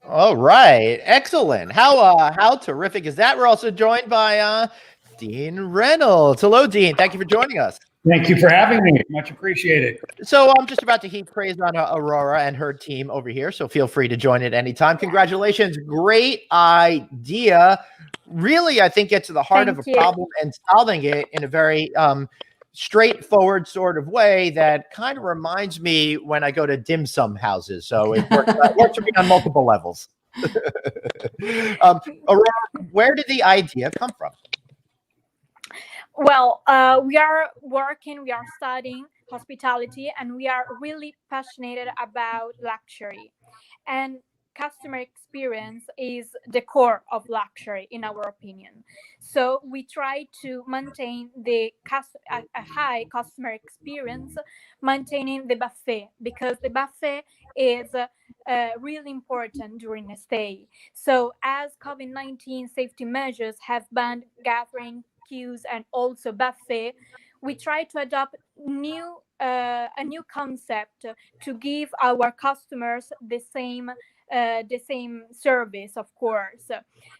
Speaker 1: All right, excellent. How terrific is that? We're also joined by Dean Reynolds. Hello, Dean. Thank you for joining us.
Speaker 7: Thank you for having me. Much appreciated.
Speaker 1: So I'm just about to heap praise on Aurora and her team over here, so feel free to join at any time. Congratulations. Great idea. Really, I think gets to the heart of a problem and solving it in a very straightforward sort of way that kind of reminds me when I go to dim sum houses. So it works for me on multiple levels. Aurora, where did the idea come from?
Speaker 4: Well, we are working, we are studying hospitality, and we are really passionate about luxury. And customer experience is the core of luxury, in our opinion. So we try to maintain a high customer experience, maintaining the buffet, because the buffet is really important during a stay. So as COVID-19 safety measures have banned gathering, queues, and also buffet, we try to adopt a new concept to give our customers the same service. Of course,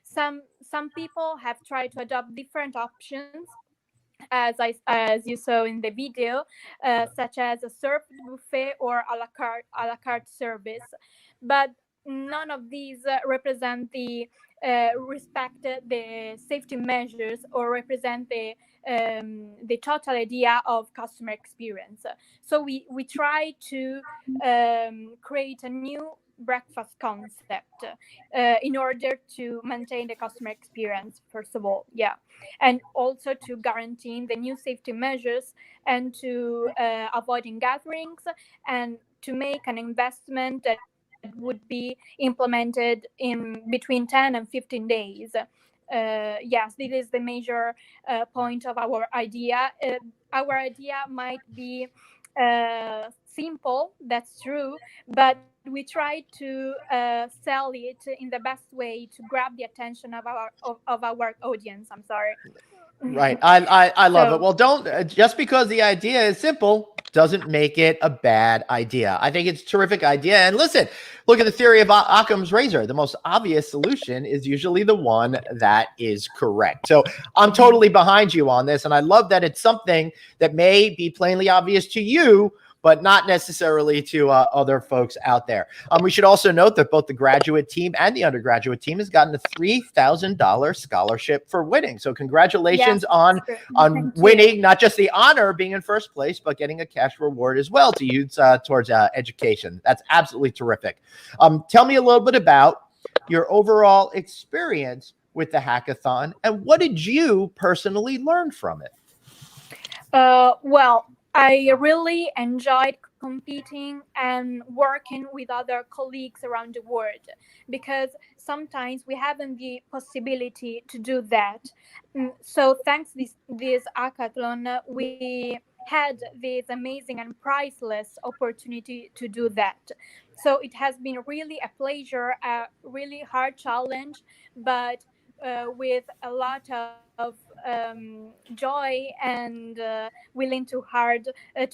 Speaker 4: some people have tried to adopt different options, as you saw in the video, such as a served buffet or a la carte service, but none of these represent respect the safety measures or represent the total idea of customer experience. So we try to create a new breakfast concept in order to maintain the customer experience, first of all, yeah, and also to guarantee the new safety measures, and to avoiding gatherings, and to make an investment that would be implemented in between 10 and 15 days. Yes, this is the major point of our idea. Our idea might be simple, that's true, but we try to sell it in the best way to grab the attention of our audience. I'm sorry.
Speaker 1: Right. I love
Speaker 4: So-
Speaker 1: it. Well, don't just because the idea is simple doesn't make it a bad idea. I think it's a terrific idea. And listen, look at the theory of Occam's razor. The most obvious solution is usually the one that is correct. So I'm totally behind you on this. And I love that it's something that may be plainly obvious to you, but not necessarily to other folks out there. We should also note that both the graduate team and the undergraduate team has gotten a $3,000 scholarship for winning. So congratulations on winning, not just the honor of being in first place, but getting a cash reward as well to use towards education. That's absolutely terrific. Tell me a little bit about your overall experience with the hackathon, and what did you personally learn from it?
Speaker 4: Well, I really enjoyed competing and working with other colleagues around the world, because sometimes we haven't the possibility to do that. So thanks this hackathon, we had this amazing and priceless opportunity to do that. So it has been really a pleasure, a really hard challenge, but with a lot of joy and willing to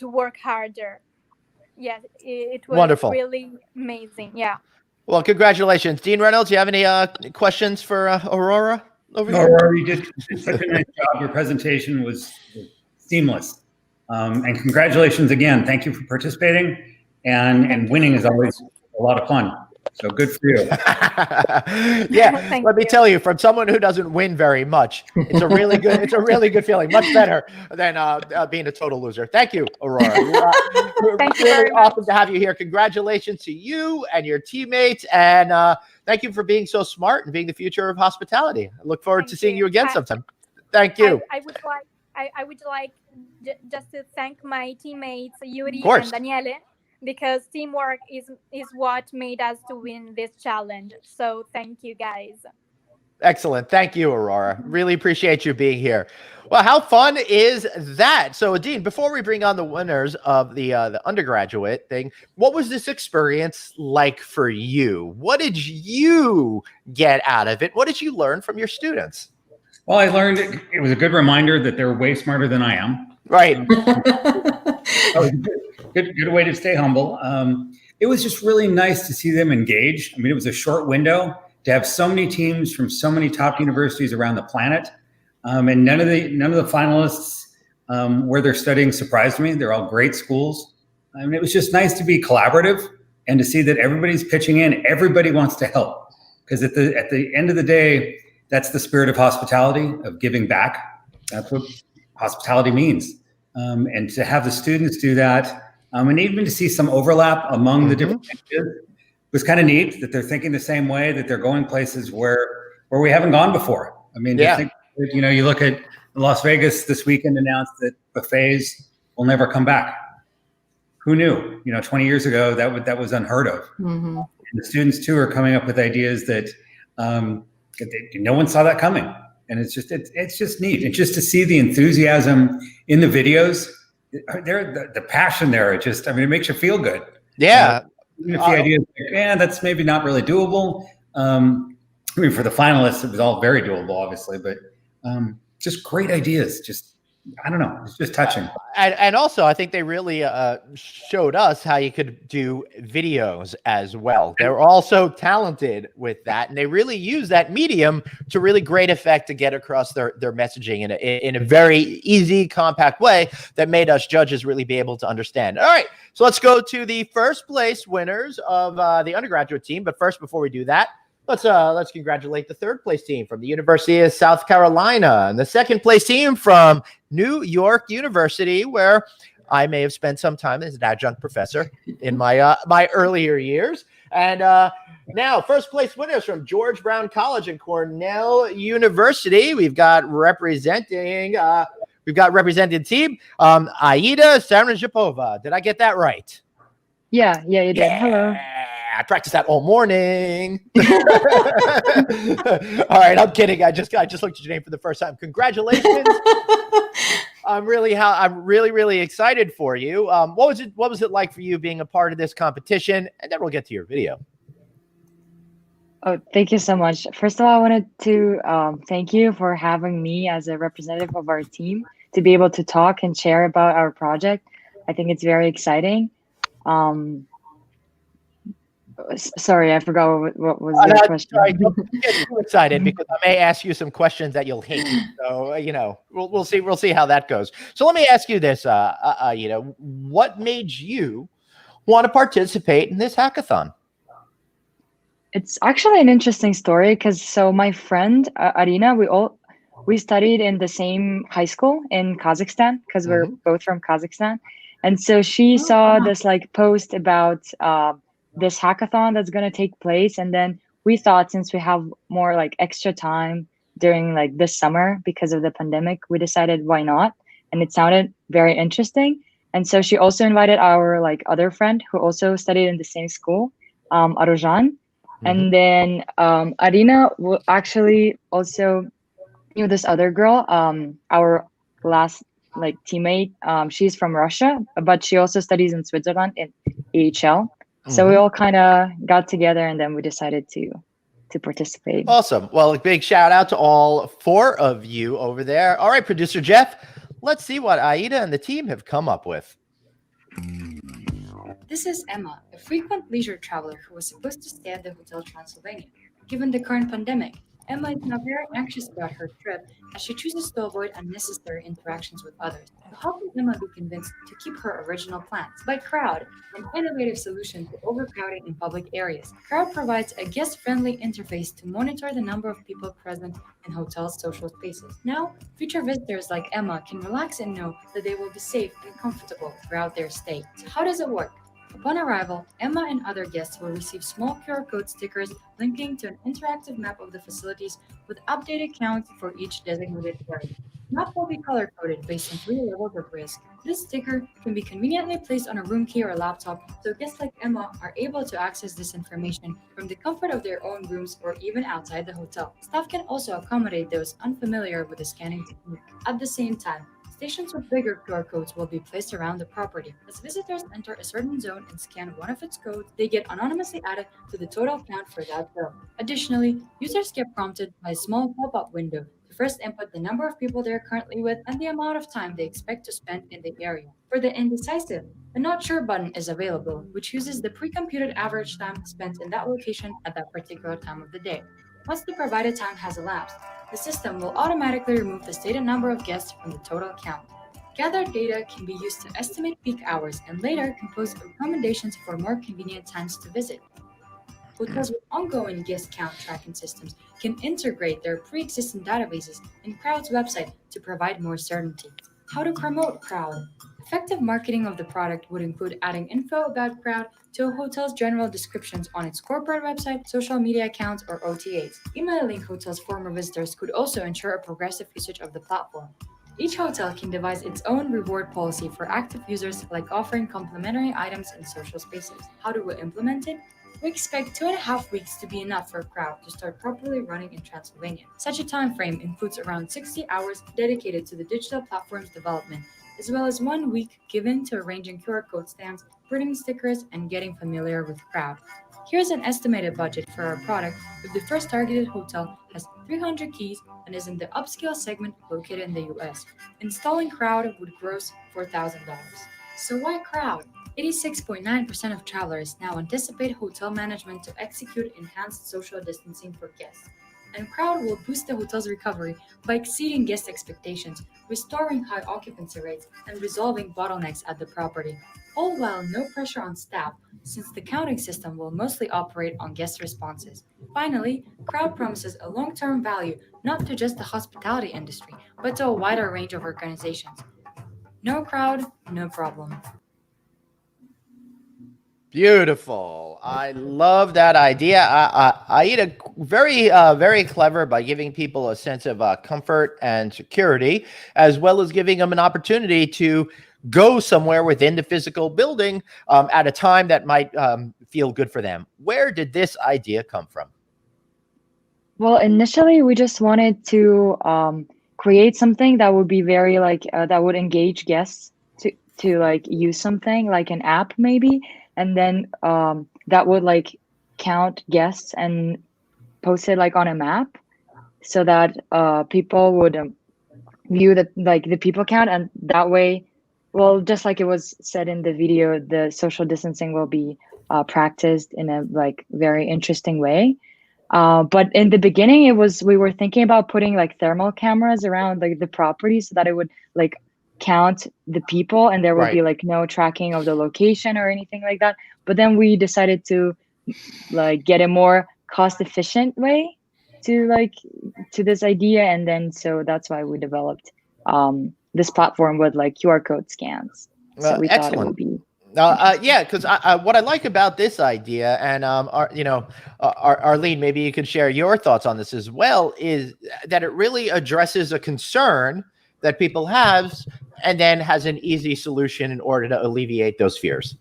Speaker 4: work harder. Yes, it was
Speaker 1: Wonderful.
Speaker 4: really amazing. Yeah.
Speaker 1: Well, congratulations. Dean Reynolds, do you have any questions for Aurora over here?
Speaker 7: Aurora, you did such a nice job. Your presentation was seamless. And congratulations again. Thank you for participating. And winning is always a lot of fun. So good for you.
Speaker 1: Yeah, let me tell you, from someone who doesn't win very much, it's a really good feeling. Much better than being a total loser. Thank you, Aurora.
Speaker 4: Thank you
Speaker 1: really
Speaker 4: very much.
Speaker 1: awesome to have you here. Congratulations to you and your teammates, and thank you for being so smart and being the future of hospitality. I look forward to seeing you again sometime. Thank you.
Speaker 4: I would like just to thank my teammates Yuri
Speaker 1: Of course.
Speaker 4: and Daniele, because teamwork is what made us to win this challenge. So thank you, guys.
Speaker 1: Excellent. Thank you, Aurora. Really appreciate you being here. Well, how fun is that? So, Dean, before we bring on the winners of the undergraduate thing, what was this experience like for you? What did you get out of it? What did you learn from your students?
Speaker 7: Well, I learned it was a good reminder that they're way smarter than I am.
Speaker 1: Right.
Speaker 7: Good way to stay humble. It was just really nice to see them engage. I mean, it was a short window to have so many teams from so many top universities around the planet, and none of the finalists where they're studying surprised me. They're all great schools. I mean, it was just nice to be collaborative and to see that everybody's pitching in. Everybody wants to help, because at the end of the day, that's the spirit of hospitality, of giving back. That's what hospitality means. And to have the students do that, and even to see some overlap among the different benches was kind of neat, that they're thinking the same way, that they're going places where we haven't gone before. I mean,
Speaker 1: Yeah.
Speaker 7: you look at Las Vegas this weekend announced that buffets will never come back. Who knew? 20 years ago, that was unheard of.
Speaker 3: Mm-hmm.
Speaker 7: The students too are coming up with ideas that no one saw that coming, and it's just neat. And just to see the enthusiasm in the videos, the passion there. It makes you feel good.
Speaker 1: Yeah.
Speaker 7: Even if the idea is that's maybe not really doable. For the finalists, it was all very doable, obviously, but just great ideas. I don't know. It's just touching.
Speaker 1: And also, I think they really showed us how you could do videos as well. They're also talented with that, and they really use that medium to really great effect to get across their messaging in a very easy, compact way that made us judges really be able to understand. All right, so let's go to the first place winners of the undergraduate team. But first, before we do that, let's congratulate the third place team from the University of South Carolina and the second place team from New York University, where I may have spent some time as an adjunct professor in my earlier years. And now first place winners from George Brown College and Cornell University. We've got representing team Aida Saranjipova. Did I get that right?
Speaker 8: Yeah, you did. Hello.
Speaker 1: I practiced that all morning. All right, I'm kidding. I just looked at your name for the first time. Congratulations. I'm really excited for you. What was it like for you being a part of this competition? And then we'll get to your video.
Speaker 8: Oh, thank you so much. First of all, I wanted to thank you for having me as a representative of our team to be able to talk and share about our project. I think it's very exciting. Sorry, I forgot what was your question.
Speaker 1: Sorry, don't get too excited because I may ask you some questions that you'll hate. So we'll see. We'll see how that goes. So let me ask you this: what made you want to participate in this hackathon?
Speaker 8: It's actually an interesting story because my friend Arina, we studied in the same high school in Kazakhstan because we're both from Kazakhstan, and so she saw this post about this hackathon that's going to take place. And then we thought, since we have more extra time during this summer because of the pandemic, we decided why not. And it sounded very interesting. And so she also invited our other friend who also studied in the same school, Arujan. And then Arina actually also knew this other girl, our last teammate. She's from Russia, but she also studies in Switzerland in AHLA. So we all kind of got together, and then we decided to participate.
Speaker 1: Awesome. Well, a big shout out to all four of you over there. All right, producer Jeff, let's see what Aida and the team have come up with.
Speaker 9: This is Emma, a frequent leisure traveler who was supposed to stay at the Hotel Transylvania. Given the current pandemic, Emma is now very anxious about her trip as she chooses to avoid unnecessary interactions with others. So how can Emma be convinced to keep her original plans? By Crowd, an innovative solution to overcrowding in public areas. Crowd provides a guest-friendly interface to monitor the number of people present in hotels' social spaces. Now, future visitors like Emma can relax and know that they will be safe and comfortable throughout their stay. So how does it work? Upon arrival, Emma and other guests will receive small QR code stickers linking to an interactive map of the facilities with updated counts for each designated area. The map will be color-coded based on 3 levels of risk. This sticker can be conveniently placed on a room key or a laptop, so guests like Emma are able to access this information from the comfort of their own rooms or even outside the hotel. Staff can also accommodate those unfamiliar with the scanning technique. At the same time, stations with bigger QR codes will be placed around the property. As visitors enter a certain zone and scan one of its codes, they get anonymously added to the total count for that zone. Additionally, users get prompted by a small pop-up window to first input the number of people they're currently with and the amount of time they expect to spend in the area. For the indecisive, the Not Sure button is available, which uses the pre-computed average time spent in that location at that particular time of the day. Once the provided time has elapsed, the system will automatically remove the stated number of guests from the total count. Gathered data can be used to estimate peak hours and later compose recommendations for more convenient times to visit. Hotels with ongoing guest count tracking systems can integrate their pre-existing databases in Crowd's website to provide more certainty. How to promote Crowd? Effective marketing of the product would include adding info about Crowd to a hotel's general descriptions on its corporate website, social media accounts, or OTAs. Emailing hotels' former visitors could also ensure a progressive usage of the platform. Each hotel can devise its own reward policy for active users, like offering complimentary items in social spaces. How do we implement it? We expect 2.5 weeks to be enough for Crowd to start properly running in Transylvania. Such a time frame includes around 60 hours dedicated to the digital platform's development, as well as 1 week given to arranging QR code stamps, printing stickers, and getting familiar with Crowd. Here's an estimated budget for our product if the first targeted hotel has 300 keys and is in the upscale segment located in the US. Installing Crowd would gross $4,000. So why Crowd? 86.9% of travelers now anticipate hotel management to execute enhanced social distancing for guests. And Crowd will boost the hotel's recovery by exceeding guest expectations, restoring high occupancy rates, and resolving bottlenecks at the property, all while no pressure on staff, since the counting system will mostly operate on guest responses. Finally, Crowd promises a long-term value not to just the hospitality industry, but to a wider range of organizations. No Crowd, no problem.
Speaker 1: Beautiful. I love that idea. Aida, very clever by giving people a sense of comfort and security, as well as giving them an opportunity to go somewhere within the physical building at a time that might feel good for them. Where did this idea come from?
Speaker 8: Well, initially we just wanted to create something that would be very that would engage guests to like use something like an app maybe. And then that would like count guests and post it like on a map so that people would view the people count. And that way, well, just like it was said in the video, the social distancing will be practiced in a like very interesting way. But in the beginning, we were thinking about putting like thermal cameras around like the property so that it would like count the people and there would be like no tracking of the location or anything like that. But then we decided to like get a more cost efficient way to this idea. And then so that's why we developed this platform with like QR code scans. So we thought it would be
Speaker 1: yeah, because what I like about this idea, and Arlene, maybe you could share your thoughts on this as well, is that it really addresses a concern that people have and then has an easy solution in order to alleviate those fears.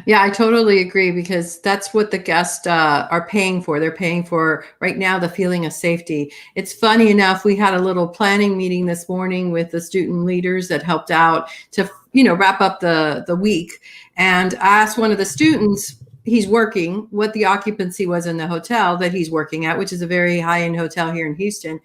Speaker 3: Yeah, I totally agree, because that's what the guests are paying for. They're paying for right now the feeling of safety. It's funny enough, we had a little planning meeting this morning with the student leaders that helped out to, wrap up the week. And I asked one of the students, he's working, what the occupancy was in the hotel that he's working at, which is a very high-end hotel here in Houston.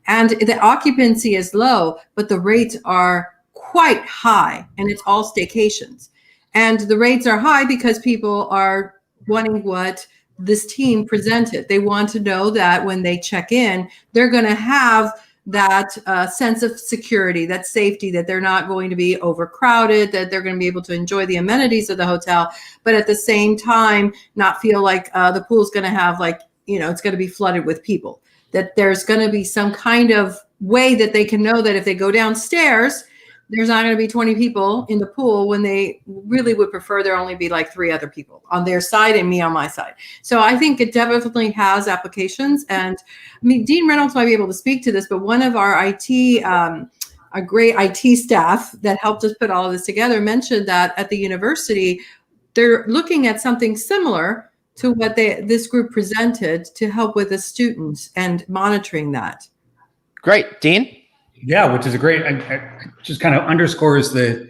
Speaker 3: And the occupancy is low, but the rates are quite high, and it's all staycations. And the rates are high because people are wanting what this team presented. They want to know that when they check in, they're going to have that sense of security, that safety, that they're not going to be overcrowded, that they're going to be able to enjoy the amenities of the hotel, but at the same time, not feel like the pool's going to have it's going to be flooded with people. That there's going to be some kind of way that they can know that if they go downstairs, there's not going to be 20 people in the pool when they really would prefer there only be like 3 other people on their side and me on my side. So I think it definitely has applications. And I mean, Dean Reynolds might be able to speak to this, but one of our a great IT staff that helped us put all of this together mentioned that at the university, they're looking at something similar to what this group presented to help with the students and monitoring that.
Speaker 1: Great. Dean?
Speaker 7: Yeah, which is a great, just kind of underscores the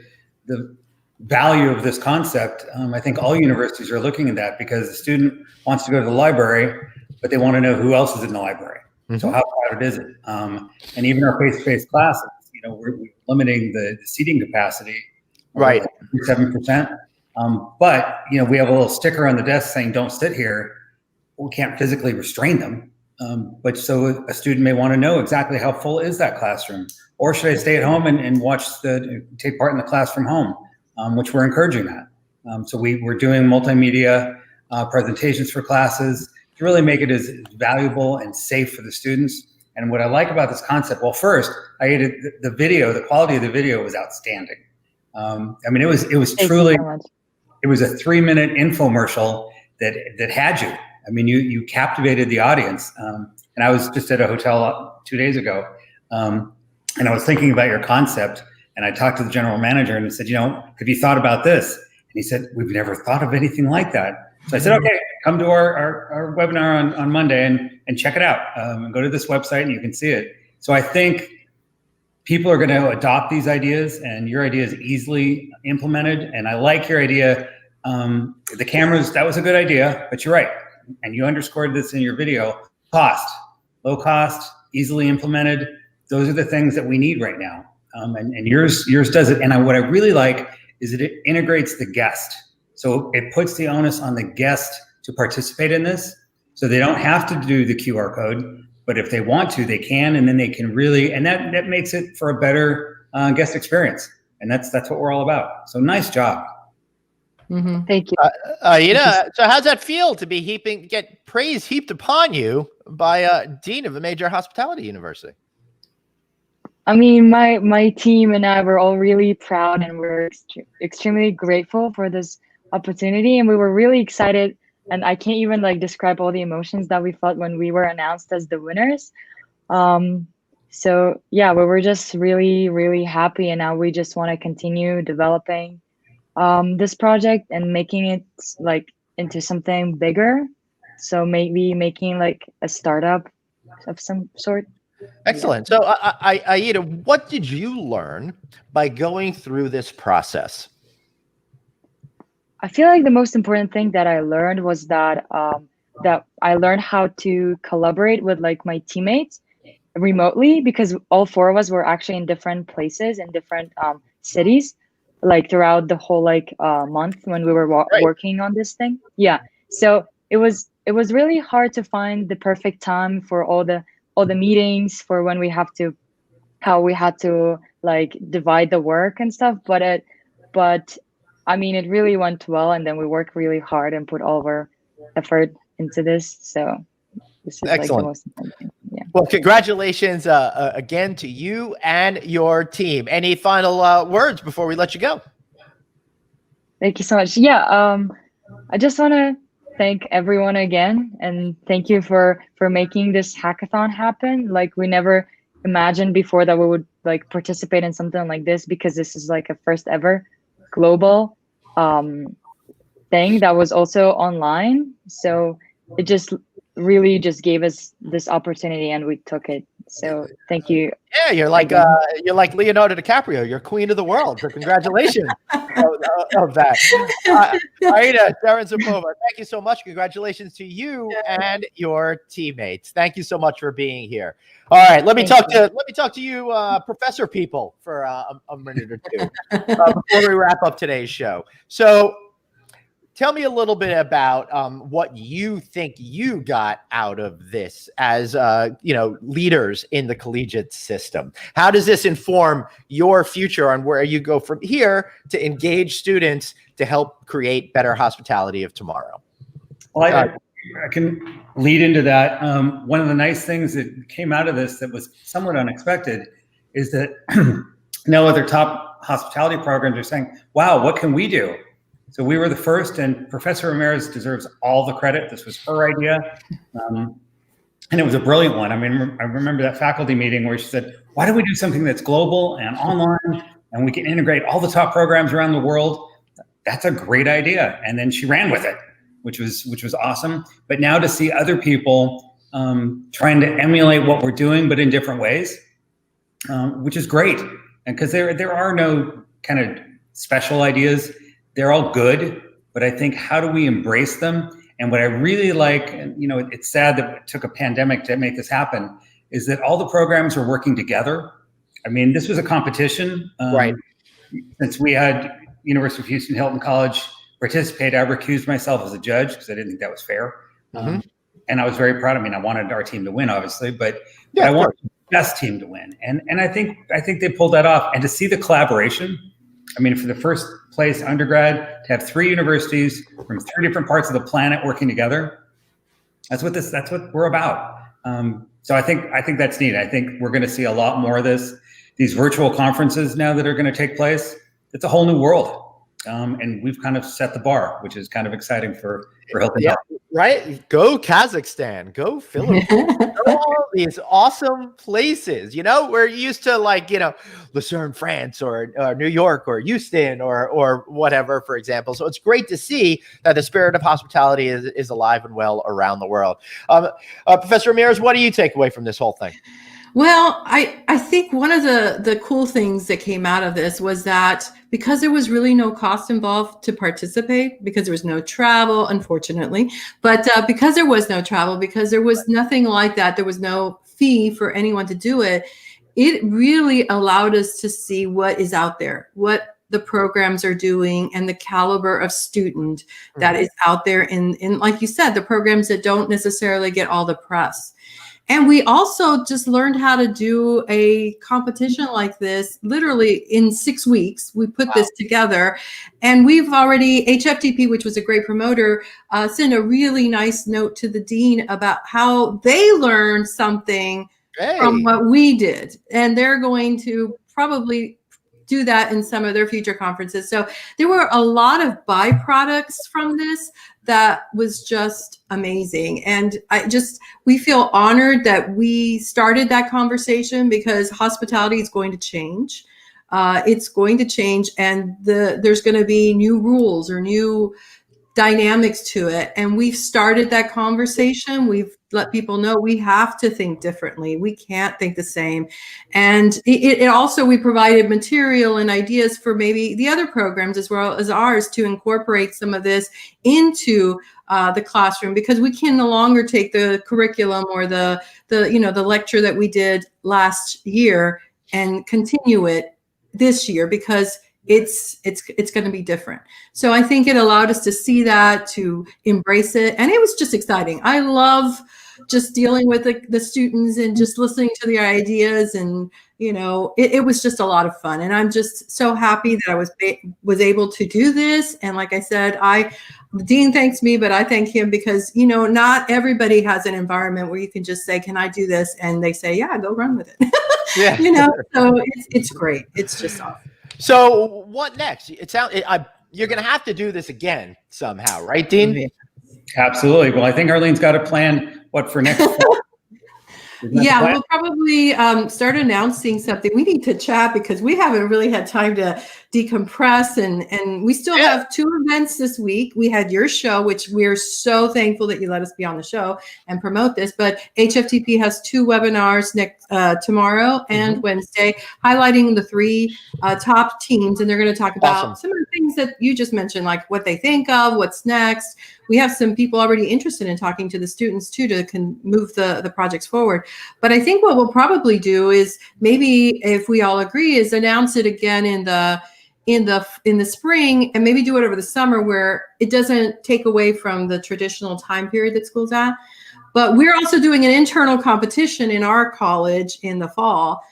Speaker 7: value of this concept. I think all universities are looking at that because the student wants to go to the library, but they want to know who else is in the library. Mm-hmm. So how crowded is it? And even our face-to-face classes, we're limiting the seating capacity,
Speaker 1: right?
Speaker 7: 7%. But we have a little sticker on the desk saying, "Don't sit here." We can't physically restrain them. But so a student may want to know exactly how full is that classroom, or should I stay at home and take part in the class from home, which we're encouraging that. So we're doing multimedia presentations for classes to really make it as valuable and safe for the students. And what I like about this concept, well, first, the quality of the video was outstanding. I mean, it was
Speaker 8: Thank you
Speaker 7: truly,
Speaker 8: so much.
Speaker 7: it was a 3-minute infomercial that had you. I mean, you captivated the audience. And I was just at a hotel 2 days ago, and I was thinking about your concept, and I talked to the general manager and I said, have you thought about this? And he said, we've never thought of anything like that. So I said, okay, come to our webinar on Monday and check it out. And go to this website and you can see it. So I think people are going to adopt these ideas, and your idea is easily implemented. And I like your idea. The cameras, that was a good idea, but you're right. And you underscored this in your video. Cost, low cost, easily implemented. Those are the things that we need right now. And yours does it. And what I really like is that it integrates the guest. So it puts the onus on the guest to participate in this. So they don't have to do the QR code, but if they want to, they can, and then they can really, and that makes it for a better guest experience. And that's what we're all about. So nice job.
Speaker 8: Mm-hmm. Thank you.
Speaker 1: So how's that feel to be get praise heaped upon you by dean of a major hospitality university?
Speaker 8: I mean, my team and I were all really proud, and we're extremely grateful for this opportunity, and we were really excited. And I can't even describe all the emotions that we felt when we were announced as the winners. So yeah, we were just really, really happy, and now we just want to continue developing this project and making it into something bigger. So maybe making a startup of some sort.
Speaker 1: Excellent. So Aida, what did you learn by going through this process?
Speaker 8: I feel like the most important thing that I learned was that that I learned how to collaborate with my teammates remotely, because all 4 of us were actually in different places in different cities, throughout the whole month when we were working on this thing. Yeah. So it was really hard to find the perfect time for all the meetings, for when we had to divide the work and stuff. But I mean, it really went well, and then we worked really hard and put all of our effort into this. So this is
Speaker 1: excellent.
Speaker 8: The most important thing. Yeah.
Speaker 1: Well, congratulations again to you and your team. Any final words before we let you go?
Speaker 8: Thank you so much. Yeah. I just want to thank everyone again, and thank you for making this hackathon happen. We never imagined before that we would participate in something like this, because this is a first ever global thing that was also online. So it just really just gave us this opportunity, and we took it. So thank you.
Speaker 1: Yeah, you're like Leonardo DiCaprio. You're queen of the world. So congratulations of that. Aida Sharon-Zapova, thank you so much. Congratulations to you and your teammates. Thank you so much for being here. All right, let me talk to you, professor people, for a minute or two before we wrap up today's show. So, tell me a little bit about what you think you got out of this as leaders in the collegiate system. How does this inform your future on where you go from here to engage students to help create better hospitality of tomorrow?
Speaker 7: Well, I can lead into that. One of the nice things that came out of this that was somewhat unexpected is that no other top hospitality programs are saying, wow, what can we do? So we were the first, and Professor Ramirez deserves all the credit. This was her idea. And it was a brilliant one. I mean, I remember that faculty meeting where she said, why don't we do something that's global and online, and we can integrate all the top programs around the world? That's a great idea. And then she ran with it, which was awesome. But now to see other people trying to emulate what we're doing, but in different ways, which is great. And because there are no kind of special ideas. They're all good, but I think, how do we embrace them? And what I really like, and it's sad that it took a pandemic to make this happen, is that all the programs are working together. I mean, this was a competition.
Speaker 1: Right.
Speaker 7: Since we had University of Houston Hilton College participate, I recused myself as a judge because I didn't think that was fair.
Speaker 1: Mm-hmm.
Speaker 7: And I was very proud. I mean, I wanted our team to win, obviously, but I wanted the best team to win. And I think they pulled that off. And to see the collaboration, I mean, for the first place undergrad to have 3 universities from 3 different parts of the planet working together, that's what we're about. So I think that's neat. I think we're going to see a lot more of this. These virtual conferences now that are going to take place, it's a whole new world. And we've kind of set the bar, which is kind of exciting for health and health.
Speaker 1: Right. Go Kazakhstan, go Philippines, go all these awesome places. We're used to Lucerne, France, or New York, or Houston, or whatever, for example. So it's great to see that the spirit of hospitality is alive and well around the world. Professor Ramirez, what do you take away from this whole thing?
Speaker 3: Well, I think one of the cool things that came out of this was that because there was really no cost involved to participate, because there was no travel, unfortunately, but because there was no travel, because there was nothing like that, there was no fee for anyone to do it, it really allowed us to see what is out there, what the programs are doing, and the caliber of student that is out there in, like you said, the programs that don't necessarily get all the press. And we also just learned how to do a competition like this literally in 6 weeks. We put this together, and we've already, HFTP, which was a great promoter, sent a really nice note to the dean about how they learned something from what we did. And they're going to probably do that in some of their future conferences. So there were a lot of byproducts from this that was just amazing. And we feel honored that we started that conversation, because hospitality is going to change. It's going to change, and there's going to be new rules or new dynamics to it. And we've started that conversation. We've let people know we have to think differently. We can't think the same. And it also, we provided material and ideas for maybe the other programs as well as ours to incorporate some of this into the classroom, because we can no longer take the curriculum or the lecture that we did last year and continue it this year, because it's going to be different. So I think it allowed us to see that, to embrace it. And it was just exciting. I love just dealing with the students and just listening to their ideas. And, it was just a lot of fun. And I'm just so happy that I was able to do this. And like I said, the dean thanks me, but I thank him, because, not everybody has an environment where you can just say, can I do this? And they say, yeah, go run with it.
Speaker 1: Yeah.
Speaker 3: So it's great. It's just awesome.
Speaker 1: So what next? You're going to have to do this again somehow, right, Dean?
Speaker 7: Absolutely. Well, I think Arlene's got a plan. What for next fall?
Speaker 3: Yeah, we'll probably start announcing something. We need to chat, because we haven't really had time to decompress, and we still have 2 events this week. We had your show, which we're so thankful that you let us be on the show and promote this. But HFTP has 2 webinars tomorrow and Wednesday, highlighting the 3 top teams, and they're going to talk about some of the things that you just mentioned, like what they think of, what's next. We have some people already interested in talking to the students too, to move the projects forward. But I think what we'll probably do is, maybe if we all agree, is announce it again in the spring, and maybe do it over the summer, where it doesn't take away from the traditional time period that school's at. But we're also doing an internal competition in our college in the fall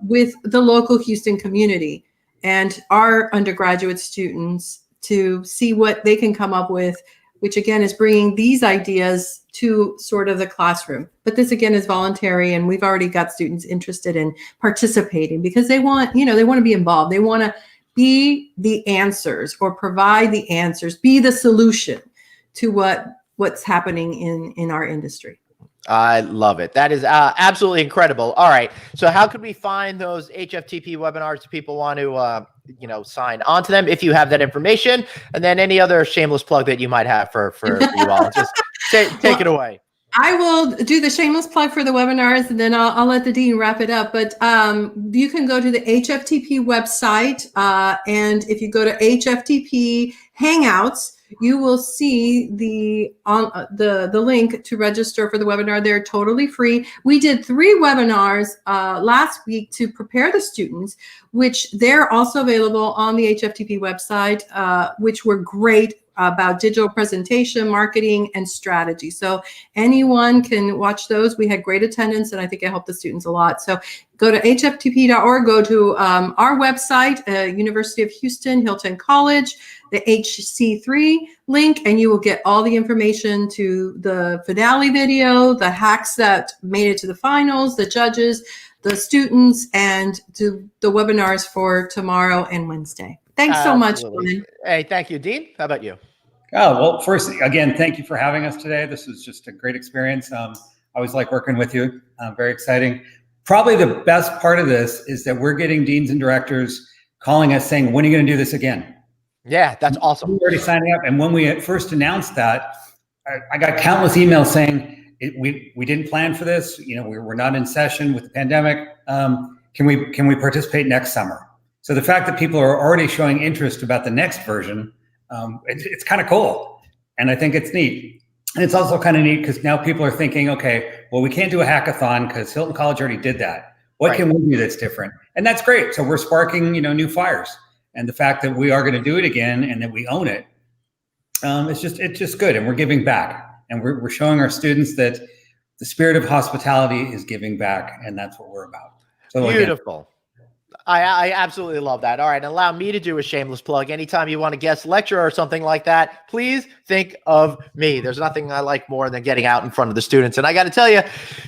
Speaker 3: with the local Houston community and our undergraduate students, to see what they can come up with, which again is bringing these ideas to sort of the classroom. But this again is voluntary, and we've already got students interested in participating, because they want to be involved. They want to be the answers, or provide the answers, be the solution to what's happening in our industry.
Speaker 1: I love it. That is absolutely incredible. All right. So how could we find those HFTP webinars if people want to, sign on to them, if you have that information? And then any other shameless plug that you might have for you all. Just take it away.
Speaker 3: I will do the shameless plug for the webinars, and then I'll let the dean wrap it up. But you can go to the HFTP website, and if you go to HFTP Hangouts, you will see the link to register for the webinar. They're totally free. We did 3 webinars last week to prepare the students, which they're also available on the HFTP website, which were great, about digital presentation, marketing, and strategy. So anyone can watch those. We had great attendance, and I think it helped the students a lot. So go to hftp.org, go to our website, University of Houston, Hilton College, the HC3 link, and you will get all the information to the finale video, the hacks that made it to the finals, the judges, the students, and to the webinars for tomorrow and Wednesday. Thanks so much,
Speaker 1: Absolutely.
Speaker 3: Glenn.
Speaker 1: Hey, thank you. Dean, how about you?
Speaker 7: Oh, well, first, again, thank you for having us today. This was just a great experience. I always like working with you. Very exciting. Probably the best part of this is that we're getting deans and directors calling us saying, when are you going to do this again?
Speaker 1: Yeah, that's awesome.
Speaker 7: We're already signing up. And when we first announced that, I got countless emails saying, we didn't plan for this. You know, we're not in session with the pandemic. Can we participate next summer? So the fact that people are already showing interest about the next version, it's kind of cool. And I think it's neat. And it's also kind of neat because now people are thinking, okay, well, we can't do a hackathon because Hilton College already did that. What can we do that's different? And that's great. So we're sparking, new fires. And the fact that we are going to do it again and that we own it, it's just good. And we're giving back. And we're showing our students that the spirit of hospitality is giving back. And that's what we're about. So
Speaker 1: beautiful. Again, I absolutely love that. All right. Allow me to do a shameless plug. Anytime you want to guest lecture or something like that, please think of me. There's nothing I like more than getting out in front of the students. And I got to tell you,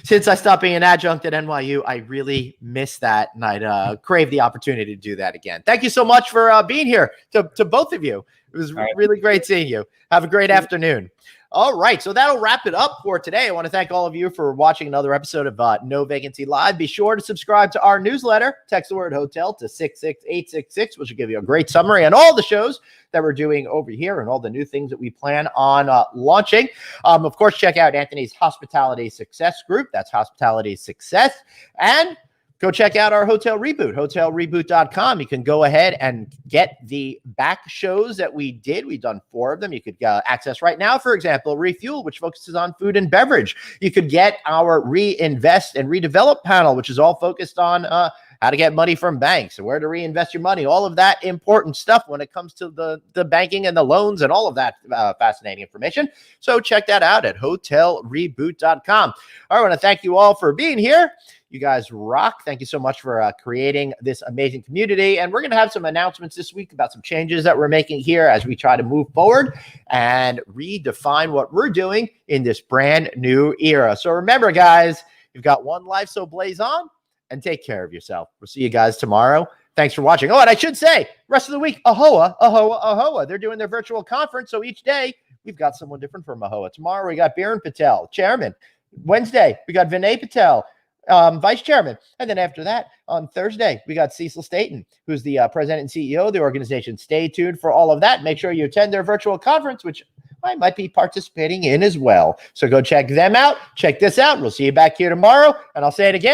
Speaker 1: since I stopped being an adjunct at NYU, I really miss that. And I'd crave the opportunity to do that again. Thank you so much for being here to both of you. It was really great seeing you. Have a great afternoon. All right, so that'll wrap it up for today. I want to thank all of you for watching another episode of No Vacancy Live. Be sure to subscribe to our newsletter. Text the word hotel to 66866, which will give you a great summary on all the shows that we're doing over here and all the new things that we plan on launching. Of course, check out Anthony's Hospitality Success group. That's Hospitality Success. And go check out our Hotel Reboot, hotelreboot.com. You can go ahead and get the back shows that we did. We've done 4 of them. You could access right now, for example, Refuel, which focuses on food and beverage. You could get our Reinvest and Redevelop panel, which is all focused on how to get money from banks and where to reinvest your money, all of that important stuff when it comes to the banking and the loans and all of that fascinating information. So check that out at hotelreboot.com. I want to thank you all for being here. You guys rock. Thank you so much for creating this amazing community. And we're going to have some announcements this week about some changes that we're making here as we try to move forward and redefine what we're doing in this brand new era. So remember, guys, you've got one life, so blaze on and take care of yourself. We'll see you guys tomorrow. Thanks for watching. Oh, and I should say, rest of the week, AHLA. They're doing their virtual conference. So each day we've got someone different from AHLA. Tomorrow we got Biren Patel, chairman. Wednesday, we got Vinay Patel, vice chairman. And then after that, on Thursday, we got Cecil Staten, who's the president and CEO of the organization. Stay tuned for all of that. Make sure you attend their virtual conference, which I might be participating in as well. So go check them out. Check this out. We'll see you back here tomorrow. And I'll say it again.